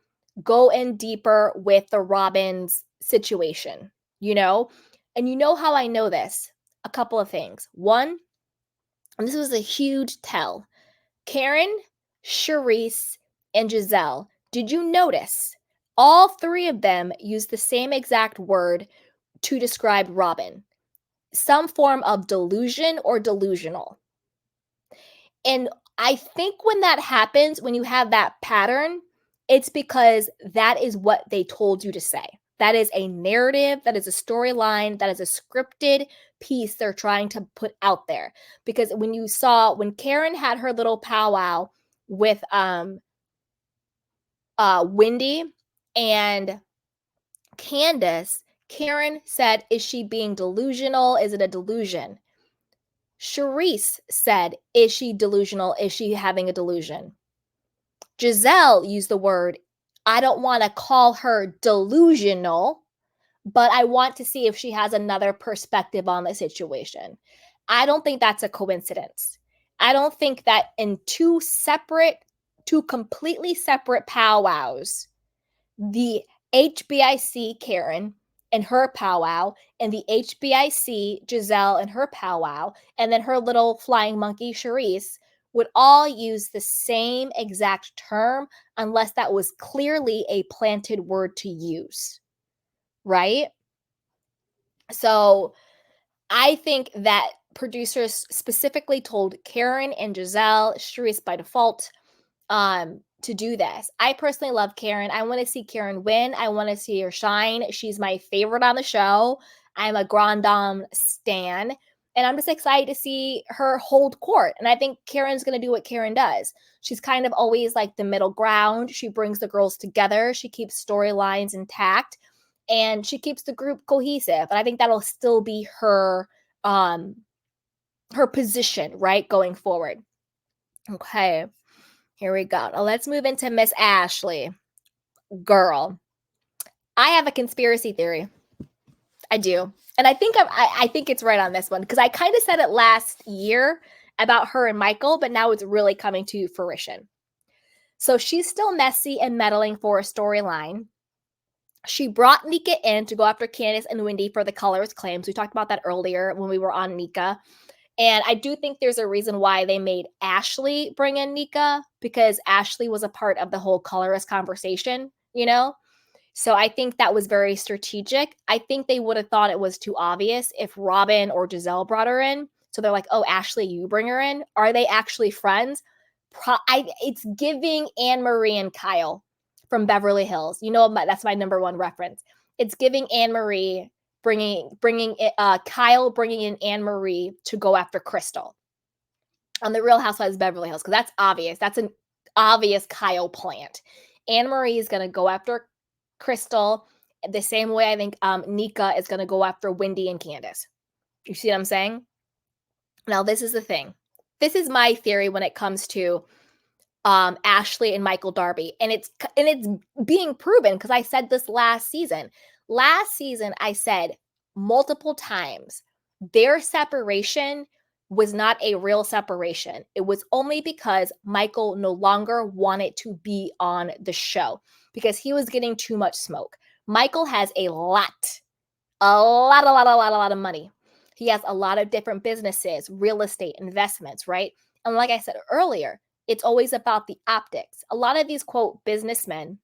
go in deeper with the Robyn's situation, you know? And you know how I know this? A couple of things. One, and this was a huge tell. Karen, Charisse, and Giselle, did you notice all three of them used the same exact word to describe Robyn? Some form of delusion or delusional. And I think when that happens, when you have that pattern, it's because that is what they told you to say. That is a narrative, that is a storyline, that is a scripted piece they're trying to put out there. Because when Karen had her little powwow with Wendy and Candace, Karen said, is she being delusional? Is it a delusion? Charisse said, is she delusional? Is she having a delusion? Giselle used the word, I don't want to call her delusional, but I want to see if she has another perspective on the situation. I don't think that's a coincidence. I don't think that in two completely separate powwows, the HBIC Karen and her powwow, and the HBIC Giselle and her powwow, and then her little flying monkey Charisse would all use the same exact term unless that was clearly a planted word to use, right? So I think that producers specifically told Karen and Giselle, Charisse by default, to do this. I personally love Karen. I want to see Karen win. I want to see her shine. She's my favorite on the show. I'm a Grand Dame stan. And I'm just excited to see her hold court. And I think Karen's going to do what Karen does. She's kind of always like the middle ground. She brings the girls together. She keeps storylines intact and she keeps the group cohesive. And I think that'll still be her position, right, going forward. Okay, here we go. Now let's move into Miss Ashley. Girl, I have a conspiracy theory. I do. And I think it's right on this one because I kind of said it last year about her and Michael, but now it's really coming to fruition. So she's still messy and meddling for a storyline. She brought Nika in to go after Candace and Wendy for the colorist claims. We talked about that earlier when we were on Nika. And I do think there's a reason why they made Ashley bring in Nika, because Ashley was a part of the whole colorist conversation, you know? So I think that was very strategic. I think they would have thought it was too obvious if Robyn or Giselle brought her in. So they're like, oh, Ashley, you bring her in? Are they actually friends? It's giving Anne-Marie and Kyle from Beverly Hills. You know, that's my number one reference. It's giving Anne-Marie bringing Kyle bringing in Anne-Marie to go after Crystal on the Real Housewives of Beverly Hills, because that's obvious. That's an obvious Kyle plant. Anne-Marie is going to go after Crystal the same way I think Nika is going to go after Wendy and Candace. You see what I'm saying? Now, this is the thing. This is my theory when it comes to Ashley and Michael Darby. And it's being proven because I said this last season. Last season, I said multiple times their separation was not a real separation. It was only because Michael no longer wanted to be on the show because he was getting too much smoke. Michael has a lot of money. He has a lot of different businesses, real estate, investments, right? And like I said earlier, it's always about the optics. A lot of these, quote, businessmen,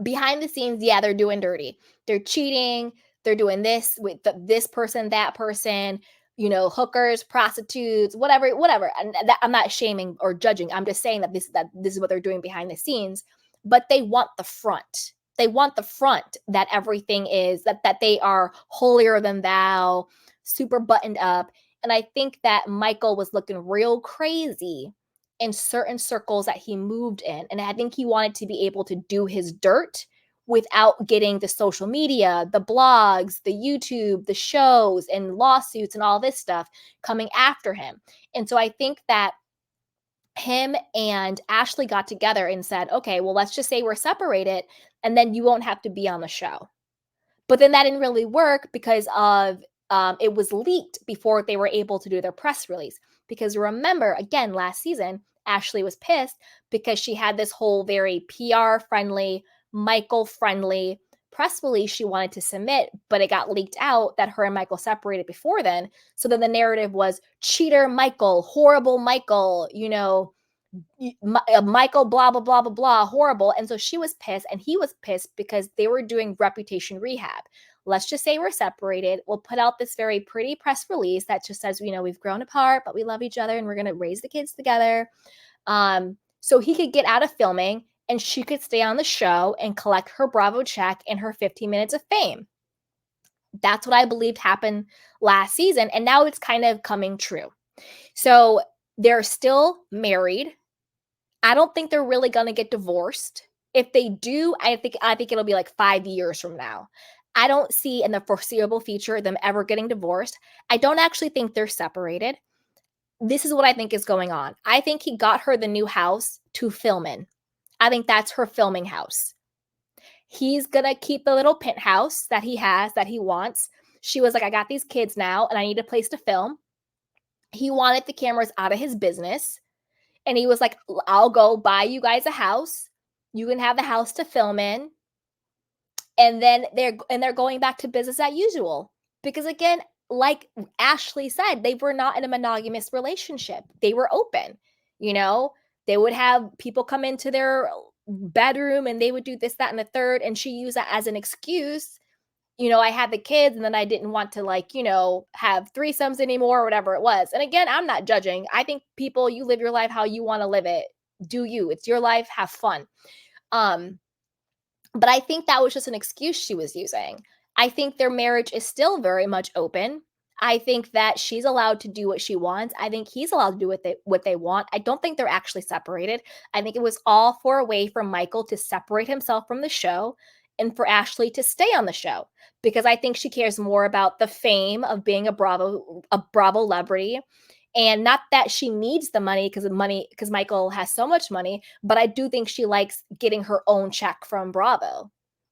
behind the scenes, yeah, they're doing dirty. They're cheating. They're doing this with this person, that person, you know, hookers, prostitutes, whatever. And I'm not shaming or judging. I'm just saying that this is what they're doing behind the scenes. But they want the front. They want the front that everything is, that they are holier than thou, super buttoned up. And I think that Michael was looking real crazy in certain circles that he moved in. And I think he wanted to be able to do his dirt without getting the social media, the blogs, the YouTube, the shows, and lawsuits and all this stuff coming after him. And so I think that him and Ashley got together and said, okay, well, let's just say we're separated and then you won't have to be on the show. But then that didn't really work because of it was leaked before they were able to do their press release. Because remember, again, last season, Ashley was pissed because she had this whole very PR friendly, Michael friendly press release she wanted to submit, but it got leaked out that her and Michael separated before then. So then the narrative was cheater Michael, horrible Michael, you know, Michael, blah, blah, blah, blah, blah, horrible. And so she was pissed and he was pissed because they were doing reputation rehab. Let's just say we're separated. We'll put out this very pretty press release that just says, you know, we've grown apart, but we love each other and we're going to raise the kids together. So he could get out of filming and she could stay on the show and collect her Bravo check and her 15 minutes of fame. That's what I believed happened last season. And now it's kind of coming true. So they're still married. I don't think they're really going to get divorced. If they do, I think it'll be like 5 years from now. I don't see in the foreseeable future them ever getting divorced. I don't actually think they're separated. This is what I think is going on. I think he got her the new house to film in. I think that's her filming house. He's going to keep the little penthouse that he has, that he wants. She was like, I got these kids now and I need a place to film. He wanted the cameras out of his business. And he was like, I'll go buy you guys a house. You can have the house to film in. And then they're going back to business as usual. Because again, like Ashley said, they were not in a monogamous relationship. They were open. You know, they would have people come into their bedroom and they would do this, that, and the third. And she used that as an excuse. You know, I had the kids and then I didn't want to, like, you know, have threesomes anymore or whatever it was. And again, I'm not judging. I think people, you live your life how you want to live it. Do you. It's your life. Have fun. But I think that was just an excuse she was using. I think their marriage is still very much open. I think that she's allowed to do what she wants. I think he's allowed to do what they want. I don't think they're actually separated. I think it was all for a way for Michael to separate himself from the show and for Ashley to stay on the show, because I think she cares more about the fame of being a Bravo celebrity. And not that she needs the money because Michael has so much money, but I do think she likes getting her own check from Bravo.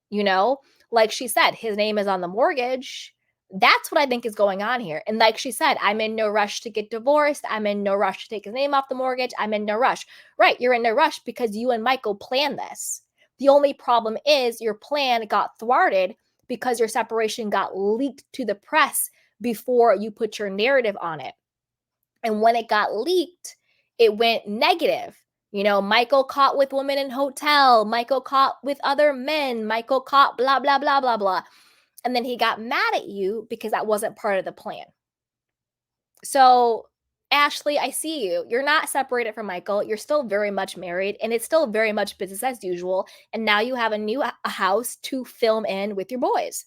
You know, like she said, his name is on the mortgage. That's what I think is going on here. And like she said, I'm in no rush to get divorced. I'm in no rush to take his name off the mortgage. I'm in no rush. Right. You're in no rush because you and Michael planned this. The only problem is your plan got thwarted because your separation got leaked to the press before you put your narrative on it. And when it got leaked, it went negative. You know, Michael caught with women in hotel, Michael caught with other men, Michael caught blah, blah, blah, blah, blah. And then he got mad at you because that wasn't part of the plan. So, Ashley, I see you. You're not separated from Michael. You're still very much married, and it's still very much business as usual. And now you have a house to film in with your boys.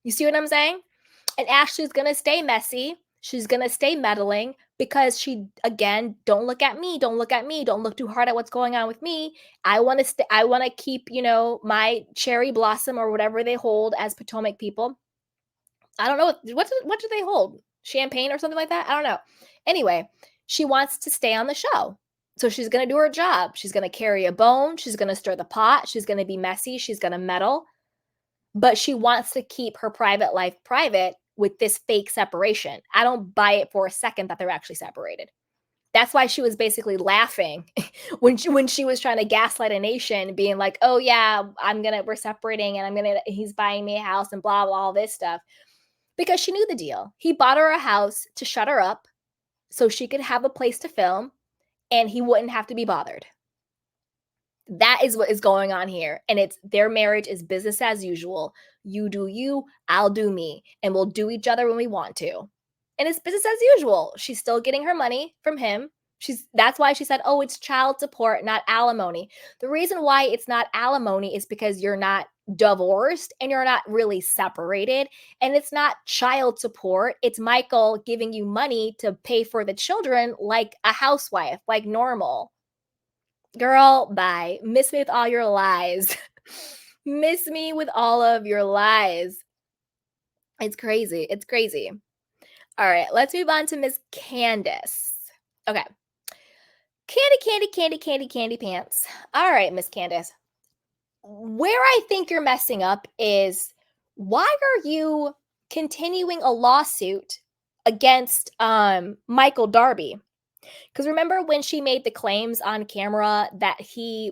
You see what I'm saying? And Ashley's going to stay messy. She's going to stay meddling because she, again, don't look at me. Don't look at me. Don't look too hard at what's going on with me. I want to keep, my cherry blossom or whatever they hold as Potomac people. I don't know. What do they hold? Champagne or something like that? I don't know. Anyway, she wants to stay on the show. So she's going to do her job. She's going to carry a bone. She's going to stir the pot. She's going to be messy. She's going to meddle. But she wants to keep her private life private with this fake separation. I don't buy it for a second that they're actually separated. That's why she was basically laughing when she was trying to gaslight a nation, being like, "Oh yeah, we're separating, and he's buying me a house and blah blah all this stuff," because she knew the deal. He bought her a house to shut her up, so she could have a place to film, and he wouldn't have to be bothered. That is what is going on here. And it's their marriage is business as usual. You do you, I'll do me, and we'll do each other when we want to. And it's business as usual. She's still getting her money from him. That's why she said, "Oh, it's child support, not alimony." The reason why it's not alimony is because you're not divorced and you're not really separated, and it's not child support. It's Michael giving you money to pay for the children like a housewife, like normal. Girl, bye. Miss me with all your lies. Miss me with all of your lies. It's crazy. It's crazy. All right, let's move on to Miss Candace. Okay. Candy pants. All right, Miss Candace. Where I think you're messing up is, why are you continuing a lawsuit against Michael Darby? Because remember when she made the claims on camera that he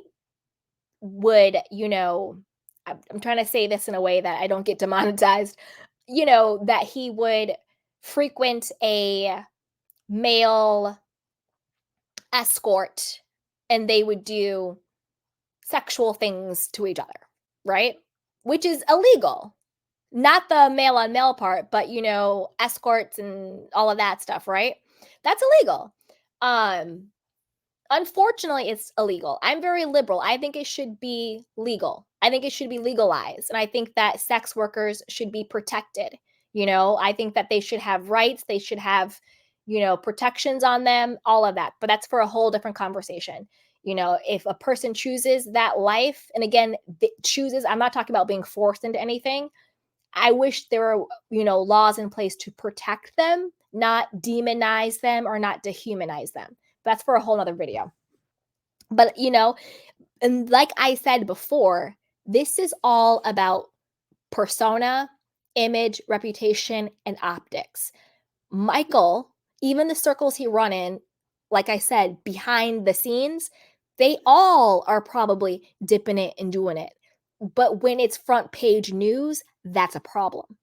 would, I'm trying to say this in a way that I don't get demonetized, that he would frequent a male escort and they would do sexual things to each other, right? Which is illegal. Not the male on male part, but escorts and all of that stuff, right? That's illegal. Unfortunately, it's illegal. I'm very liberal. I think it should be legal. I think it should be legalized. And I think that sex workers should be protected. I think that they should have rights. They should have, protections on them, all of that. But that's for a whole different conversation. If a person chooses that life, and again, chooses, I'm not talking about being forced into anything. I wish there were, laws in place to protect them, not demonize them or not dehumanize them. That's for a whole nother video. But, and like I said before, this is all about persona, image, reputation, and optics. Michael, even the circles he run in, like I said, behind the scenes, they all are probably dipping it and doing it. But when it's front page news, that's a problem.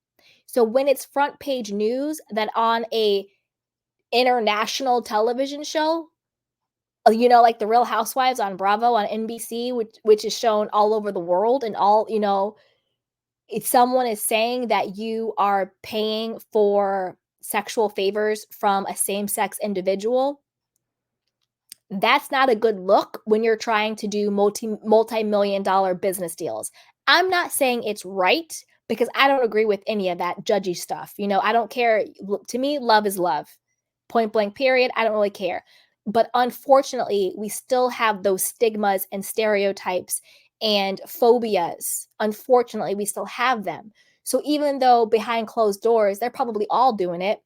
So when it's front page news that on a international television show, like the Real Housewives on Bravo on NBC, which is shown all over the world, and all, if someone is saying that you are paying for sexual favors from a same-sex individual, that's not a good look when you're trying to do multi-million dollar business deals. I'm not saying it's right, because I don't agree with any of that judgy stuff. I don't care. To me, love is love. Point blank, period. I don't really care. But unfortunately, we still have those stigmas and stereotypes and phobias. Unfortunately, we still have them. So even though behind closed doors, they're probably all doing it,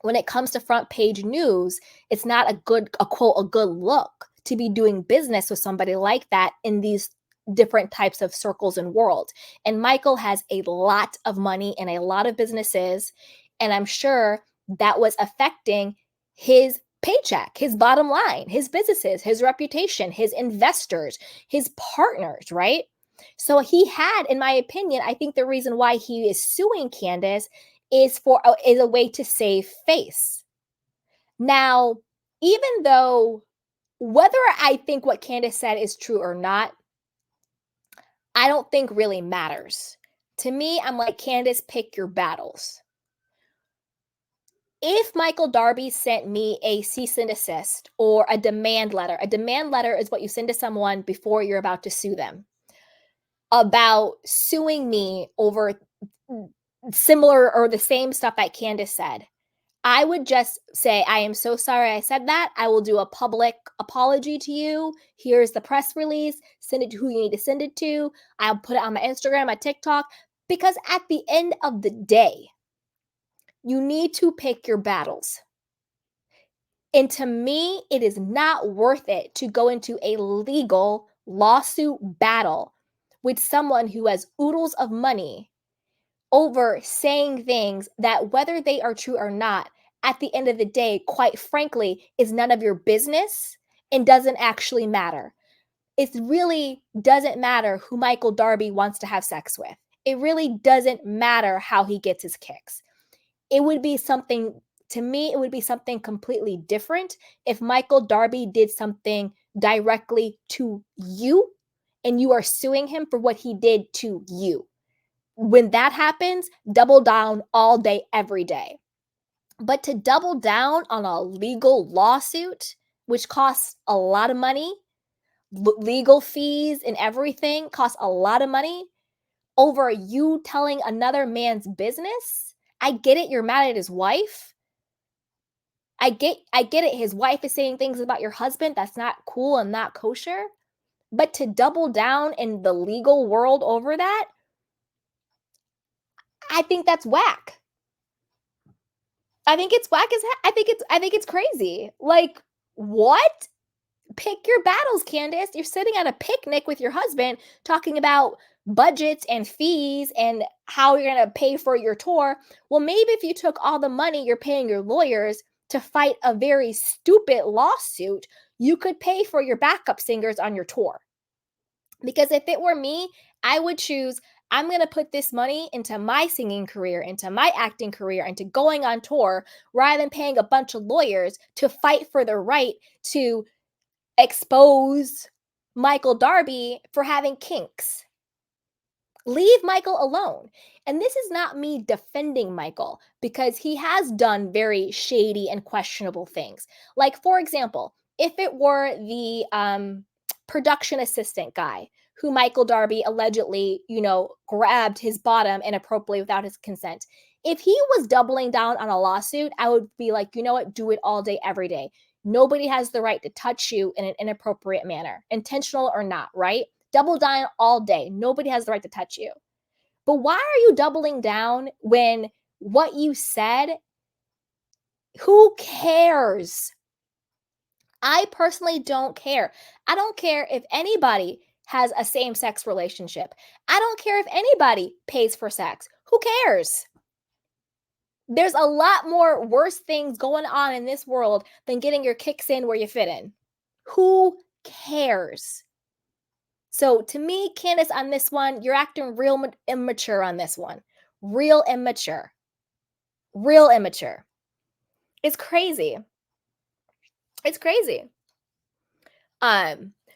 when it comes to front page news, it's not a good look to be doing business with somebody like that in these different types of circles and worlds. And Michael has a lot of money and a lot of businesses, and I'm sure that was affecting his paycheck, his bottom line, his businesses, his reputation, his investors, his partners, right? So he had, in my opinion, I think the reason why he is suing Candace is a way to save face. Now, even though whether I think what Candace said is true or not, I don't think really matters. To me, I'm like, Candace, pick your battles. If Michael Darby sent me a cease and desist or a demand letter is what you send to someone before you're about to sue them, about suing me over similar or the same stuff that Candace said, I would just say, I am so sorry I said that. I will do a public apology to you. Here's the press release. Send it to who you need to send it to. I'll put it on my Instagram, my TikTok, because at the end of the day, you need to pick your battles. And to me, it is not worth it to go into a legal lawsuit battle with someone who has oodles of money over saying things that, whether they are true or not, at the end of the day, quite frankly, is none of your business and doesn't actually matter. It really doesn't matter who Michael Darby wants to have sex with. It really doesn't matter how he gets his kicks. It would be something, to me, it would be something completely different if Michael Darby did something directly to you and you are suing him for what he did to you. When that happens, double down all day, every day. But to double down on a legal lawsuit, which costs a lot of money, legal fees and everything costs a lot of money, over you telling another man's business. I get it, you're mad at his wife. I get it, his wife is saying things about your husband that's not cool and not kosher. But to double down in the legal world over that, I think that's whack. I think it's whack as heck. I think it's crazy. Like, what? Pick your battles, Candace. You're sitting at a picnic with your husband talking about budgets and fees and how you're going to pay for your tour. Well, maybe if you took all the money you're paying your lawyers to fight a very stupid lawsuit, you could pay for your backup singers on your tour. Because if it were me, I would choose, I'm going to put this money into my singing career, into my acting career, into going on tour, rather than paying a bunch of lawyers to fight for the right to expose Michael Darby for having kinks. Leave Michael alone. And this is not me defending Michael, because he has done very shady and questionable things. Like, for example, if it were the production assistant guy who Michael Darby allegedly, grabbed his bottom inappropriately without his consent, if he was doubling down on a lawsuit, I would be like, you know what, do it all day, every day. Nobody has the right to touch you in an inappropriate manner, intentional or not, right? Double down all day. Nobody has the right to touch you. But why are you doubling down when what you said, who cares? I personally don't care. I don't care if anybody has a same-sex relationship. I don't care if anybody pays for sex. Who cares? There's a lot more worse things going on in this world than getting your kicks in where you fit in. Who cares? So to me, Candace, on this one, you're acting real immature on this one. Real immature. Real immature. It's crazy. It's crazy.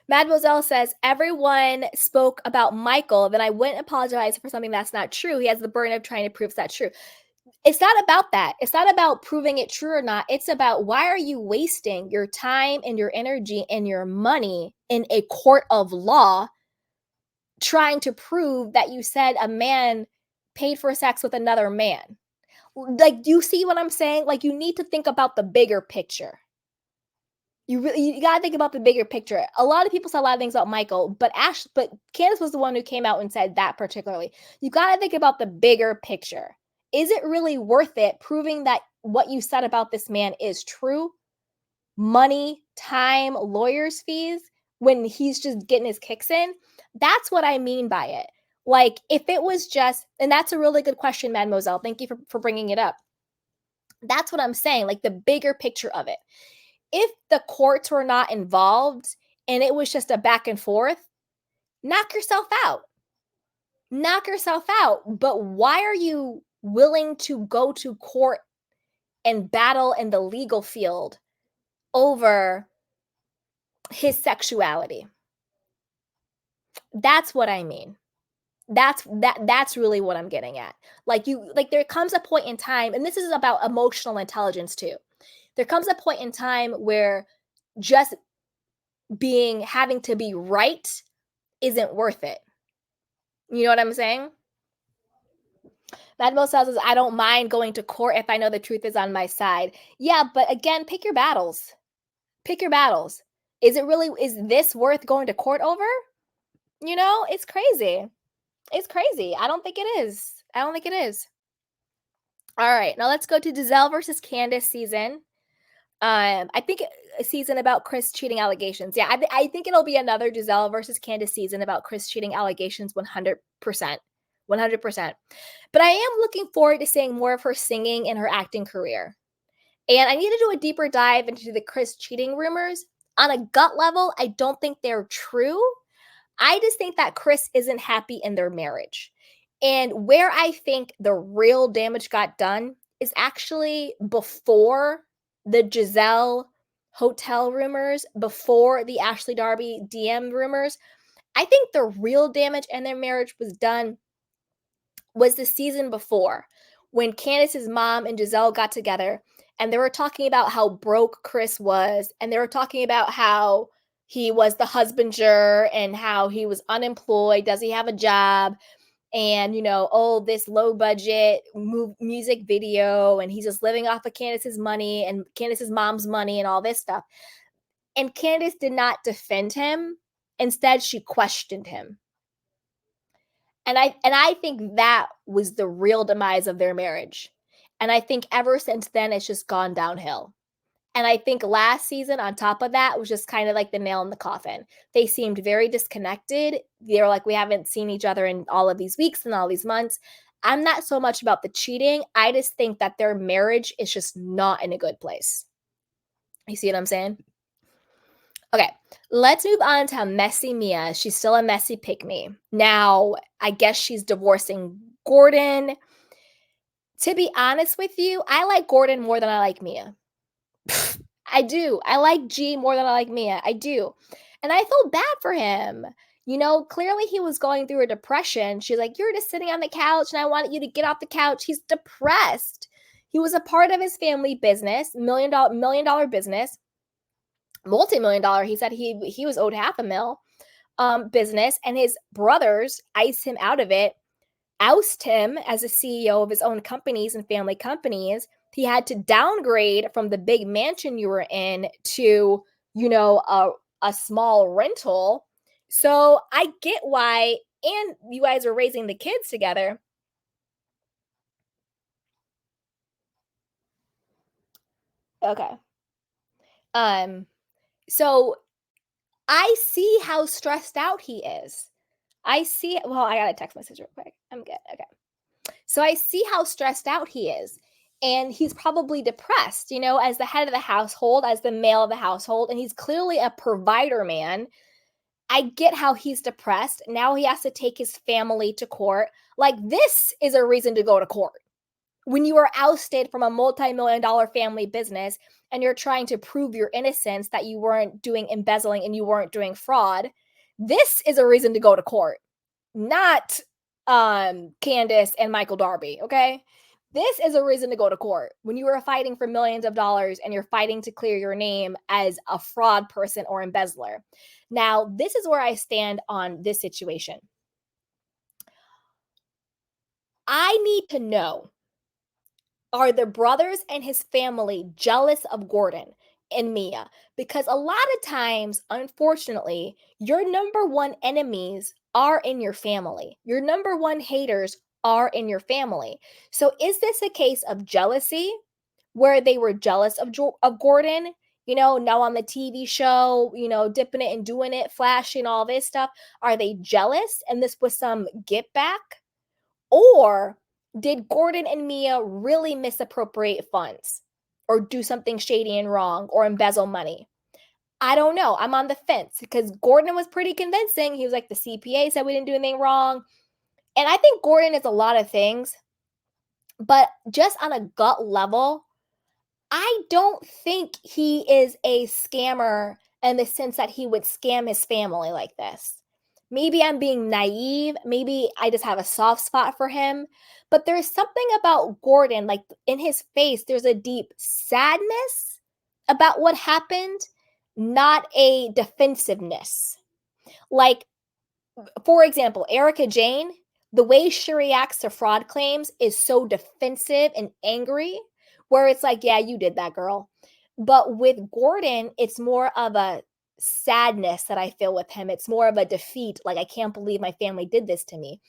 Mademoiselle says, everyone spoke about Michael, then I wouldn't apologize for something that's not true. He has the burden of trying to prove that's true. It's not about that. It's not about proving it true or not. It's about, why are you wasting your time and your energy and your money in a court of law trying to prove that you said a man paid for sex with another man. Like, do you see what I'm saying? Like, you need to think about the bigger picture. You gotta think about the bigger picture. A lot of people said a lot of things about Michael, but Candace was the one who came out and said that particularly. You gotta think about the bigger picture. Is it really worth it proving that what you said about this man is true? Money, time, lawyers' fees, when he's just getting his kicks in? That's what I mean by it. Like, if it was just, and that's a really good question, Mademoiselle. Thank you for bringing it up. That's what I'm saying, like the bigger picture of it. If the courts were not involved and it was just a back and forth, knock yourself out. Knock yourself out. But why are you willing to go to court and battle in the legal field over his sexuality? That's what I mean. That's really what I'm getting at. Like, there comes a point in time, and this is about emotional intelligence too. There comes a point in time where just having to be right isn't worth it. You know what I'm saying? Mademoiselle says, I don't mind going to court if I know the truth is on my side. Yeah, but again, pick your battles. Pick your battles. Is this worth going to court over? You know, it's crazy. It's crazy. I don't think it is. I don't think it is. All right, now let's go to Giselle versus Candace season. I think a season about Chris cheating allegations. Yeah, I think it'll be another Giselle versus Candace season about Chris cheating allegations 100%. 100%. But I am looking forward to seeing more of her singing and her acting career. And I need to do a deeper dive into the Chris cheating rumors. On a gut level, I don't think they're true. I just think that Chris isn't happy in their marriage. And where I think the real damage got done is actually before the Giselle hotel rumors, before the Ashley Darby DM rumors. I think the real damage in their marriage was done was the season before, when Candace's mom and Giselle got together and they were talking about how broke Chris was, and they were talking about how he was the husbander and how he was unemployed. Does he have a job? And, oh, this low budget music video, and he's just living off of Candace's money and Candace's mom's money and all this stuff. And Candace did not defend him. Instead, she questioned him. And I think that was the real demise of their marriage. And I think ever since then, it's just gone downhill. And I think last season, on top of that, was just kind of like the nail in the coffin. They seemed very disconnected. They were like, we haven't seen each other in all of these weeks and all these months. I'm not so much about the cheating. I just think that their marriage is just not in a good place. You see what I'm saying? Okay, let's move on to Messy Mia. She's still a messy pick-me. Now, I guess she's divorcing Gordon. To be honest with you, I like Gordon more than I like Mia. I do. I like G more than I like Mia. I do. And I feel bad for him. Clearly he was going through a depression. She's like, you're just sitting on the couch and I wanted you to get off the couch. He's depressed. He was a part of his family business, million dollar business, multi-million dollar. He said he was owed $500,000 business, and his brothers iced him out of it, oust him as a CEO of his own companies and family companies. He had to downgrade from the big mansion you were in to, a small rental. So I get why, and you guys are raising the kids together. Okay. So I see how stressed out he is. I got a text message real quick. I'm good. Okay. So I see how stressed out he is. And he's probably depressed, as the head of the household, as the male of the household. And he's clearly a provider man. I get how he's depressed. Now he has to take his family to court. Like, this is a reason to go to court. When you are ousted from a multi-million dollar family business and you're trying to prove your innocence, that you weren't doing embezzling and you weren't doing fraud, this is a reason to go to court, not Candace and Michael Darby, okay? This is a reason to go to court when you are fighting for millions of dollars and you're fighting to clear your name as a fraud person or embezzler. Now, this is where I stand on this situation. I need to know, are the brothers and his family jealous of Gordon and Mia? Because a lot of times, unfortunately, your number one enemies are in your family. Your number one haters are in your family. So is this a case of jealousy where they were jealous of Gordon? You know, now on the TV show, you know, dipping it and doing it, flashing all this stuff. Are they jealous and this was some get back? Or did Gordon and Mia really misappropriate funds or do something shady and wrong or embezzle money? I don't know. I'm on the fence because Gordon was pretty convincing. He was like, the CPA said we didn't do anything wrong. And I think Gordon is a lot of things, but just on a gut level, I don't think he is a scammer in the sense that he would scam his family like this. Maybe I'm being naive. Maybe I just have a soft spot for him. But there's something about Gordon, like in his face, there's a deep sadness about what happened, not a defensiveness. Like, for example, Erica Jane, the way she reacts to fraud claims is so defensive and angry, where it's like, yeah, you did that, girl. But with Gordon, it's more of a sadness that I feel with him. It's more of a defeat. Like, I can't believe my family did this to me.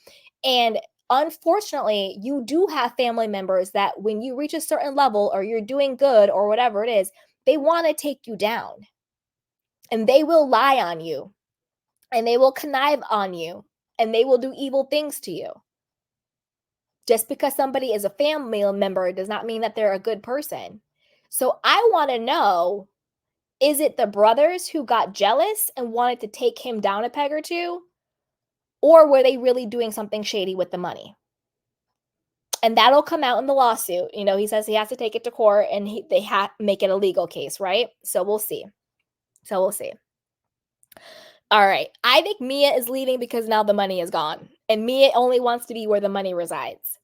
And unfortunately, you do have family members that when you reach a certain level or you're doing good or whatever it is, they want to take you down and they will lie on you and they will connive on you and they will do evil things to you. Just because somebody is a family member does not mean that they're a good person. So I want to know, is it the brothers who got jealous and wanted to take him down a peg or two? Or were they really doing something shady with the money? And that'll come out in the lawsuit. You know, he says he has to take it to court and they make it a legal case, right? So we'll see. All right. I think Mia is leaving because now the money is gone. And Mia only wants to be where the money resides.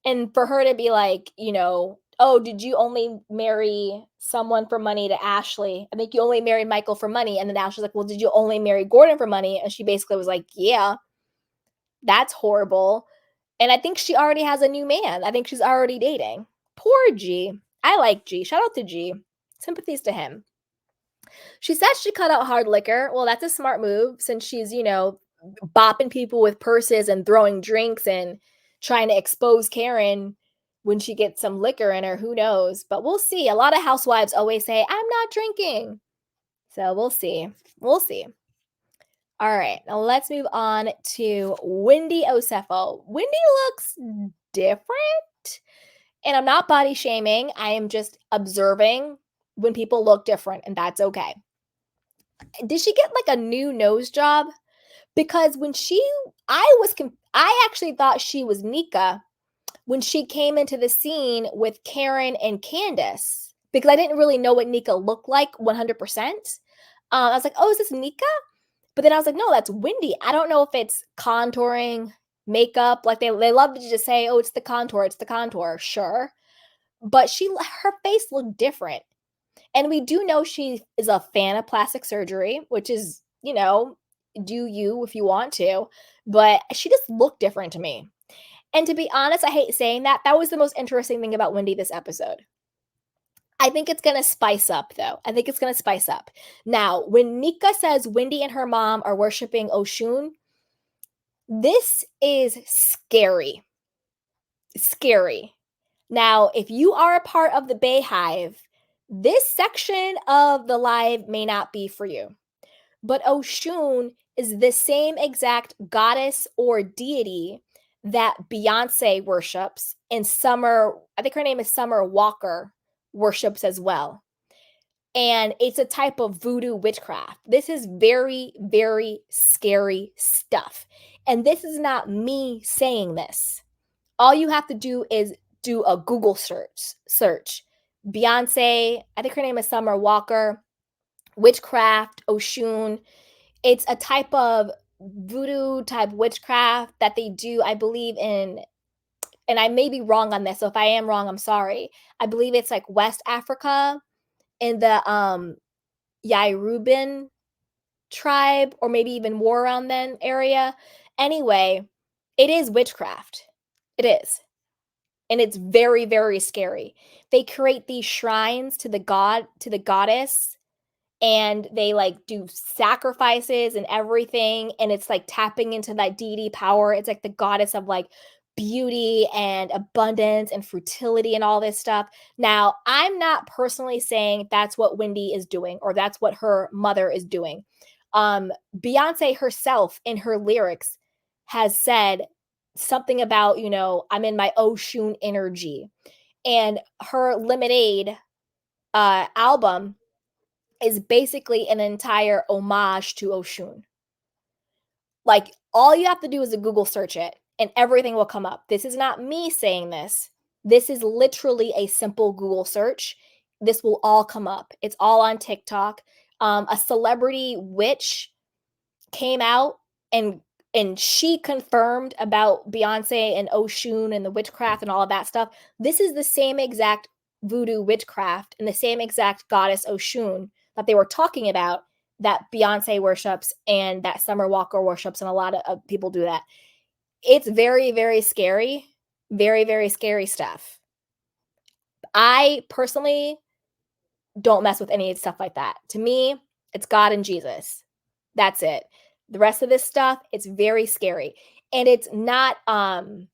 And for her to be like, you know, oh, did you only marry someone for money to Ashley? I think you only married Michael for money. And then Ashley's like, well, did you only marry Gordon for money? And she basically was like, yeah, that's horrible. And I think she already has a new man. I think she's already dating. Poor G. I like G. Shout out to G. Sympathies to him. She says she cut out hard liquor. Well, that's a smart move since she's, you know, bopping people with purses and throwing drinks and trying to expose Karen when she gets some liquor in her. Who knows? But we'll see. A lot of housewives always say, I'm not drinking. So we'll see. We'll see. All right. Now let's move on to Wendy Osefo. Wendy looks different. And I'm not body shaming. I am just observing when people look different, and that's okay. Did she get like a new nose job? Because when I actually thought she was Nika when she came into the scene with Karen and Candace because I didn't really know what Nika looked like 100%. I was like, oh, is this Nika? But then I was like, no, that's Wendy. I don't know if it's contouring, makeup. Like they love to just say, oh, it's the contour. Sure. But her face looked different. And we do know she is a fan of plastic surgery, which is, you know, do you if you want to. But she just looked different to me. And to be honest, I hate saying that. That was the most interesting thing about Wendy this episode. I think it's going to spice up, though. I think it's going to spice up. Now, when Nika says Wendy and her mom are worshiping Oshun, this is scary. Scary. Now, if you are a part of the Bayhive, this section of the live may not be for you. But Oshun is the same exact goddess or deity that Beyonce worships and Summer, I think her name is Summer Walker, worships as well. And it's a type of voodoo witchcraft. This is very, very scary stuff. And this is not me saying this. All you have to do is do a Google search. Beyonce, I think her name is Summer Walker, witchcraft, Oshun. It's a type of voodoo type witchcraft that they do, I believe, in, and I may be wrong on this, so if I am wrong, I'm sorry. I believe it's like West Africa in the Yoruban tribe, or maybe even more around then area. Anyway, it is witchcraft. It is. And it's very, very scary. They create these shrines to the goddess, and they like do sacrifices and everything, and it's like tapping into that deity power. It's like the goddess of like beauty and abundance and fertility and all this stuff. Now, I'm not personally saying that's what Wendy is doing or that's what her mother is doing. Beyonce herself in her lyrics has said something about, I'm in my Oshun energy. And her Lemonade album is basically an entire homage to Oshun. Like, all you have to do is a Google search it and everything will come up. This is not me saying this. This is literally a simple Google search. This will all come up. It's all on TikTok. A celebrity witch came out and she confirmed about Beyonce and Oshun and the witchcraft and all of that stuff. This is the same exact voodoo witchcraft and the same exact goddess Oshun that they were talking about, that Beyonce worships and that Summer Walker worships, and a lot of people do that. It's very, very scary. Very, very scary stuff. I personally don't mess with any stuff like that. To me, it's God and Jesus. That's it. The rest of this stuff, it's very scary. And it's not what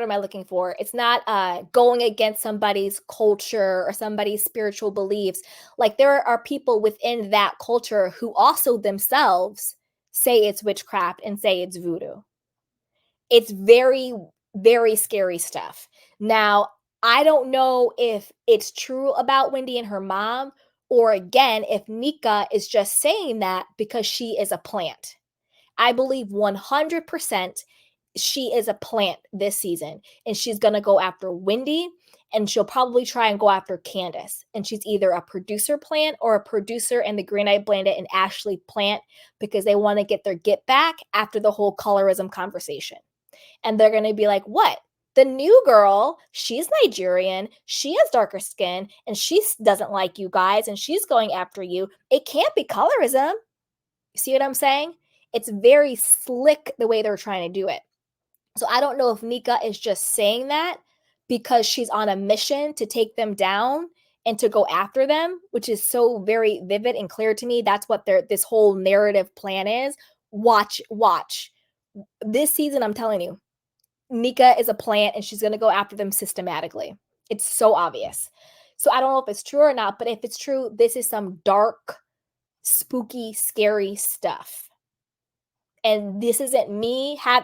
am I looking for? It's not going against somebody's culture or somebody's spiritual beliefs. Like, there are people within that culture who also themselves say it's witchcraft and say it's voodoo. It's very, very scary stuff. Now, I don't know if it's true about Wendy and her mom, or again, if Nika is just saying that because she is a plant. I believe 100% she is a plant this season, and she's going to go after Wendy, and she'll probably try and go after Candace. And she's either a producer plant or a producer and the Green Eyed Bandit and Ashley plant, because they want to get their get back after the whole colorism conversation. And they're going to be like, what? The new girl, she's Nigerian, she has darker skin, and she doesn't like you guys, and she's going after you. It can't be colorism. You see what I'm saying? It's very slick the way they're trying to do it. So I don't know if Nika is just saying that because she's on a mission to take them down and to go after them, which is so very vivid and clear to me. That's what this whole narrative plan is. Watch. This season, I'm telling you, Nika is a plant and she's going to go after them systematically. It's so obvious. So I don't know if it's true or not, but if it's true, this is some dark, spooky, scary stuff. And this isn't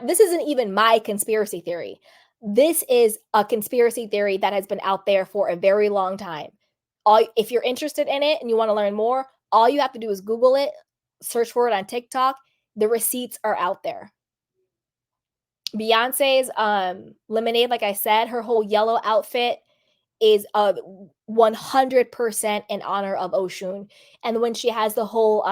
this isn't even my conspiracy theory. This is a conspiracy theory that has been out there for a very long time. If you're interested in it and you want to learn more, all you have to do is Google it, search for it on TikTok. The receipts are out there. Beyonce's Lemonade, like I said, her whole yellow outfit is 100% in honor of Oshun. And when she has the whole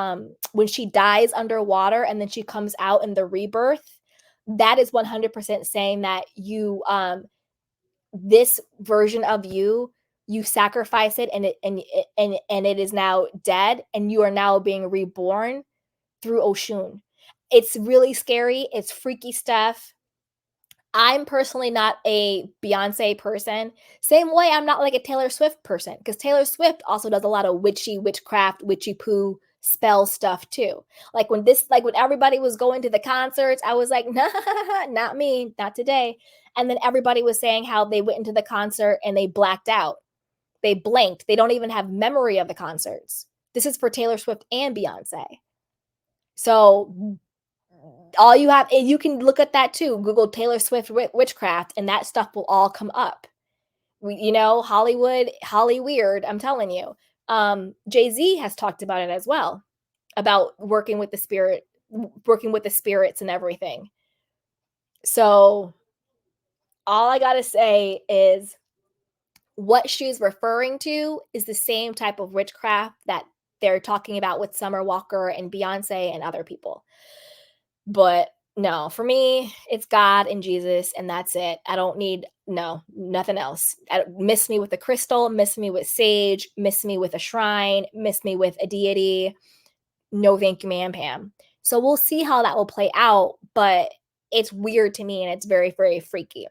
when she dies underwater and then she comes out in the rebirth, that is 100% saying that you this version of you sacrifice it, and it is now dead, and you are now being reborn through Oshun. It's really scary. It's freaky stuff. I'm personally not a Beyonce person. Same way I'm not like a Taylor Swift person, because Taylor Swift also does a lot of witchcraft, witchy poo spell stuff too. Like when everybody was going to the concerts, I was like, nah, not me, not today. And then everybody was saying how they went into the concert and they blacked out. They blanked. They don't even have memory of the concerts. This is for Taylor Swift and Beyonce. So all you have, you can look at that too. Google Taylor Swift witchcraft, and that stuff will all come up. Holly weird. I'm telling you. Jay-Z has talked about it as well, about working with the spirits and everything. So all I gotta say is what she's referring to is the same type of witchcraft that they're talking about with Summer Walker and Beyonce and other people. But no, for me, it's God and Jesus, and that's it. I don't need nothing else. Miss me with a crystal, miss me with sage, miss me with a shrine, miss me with a deity. No, thank you, ma'am, Pam. So we'll see how that will play out. But it's weird to me and it's very, very freaky.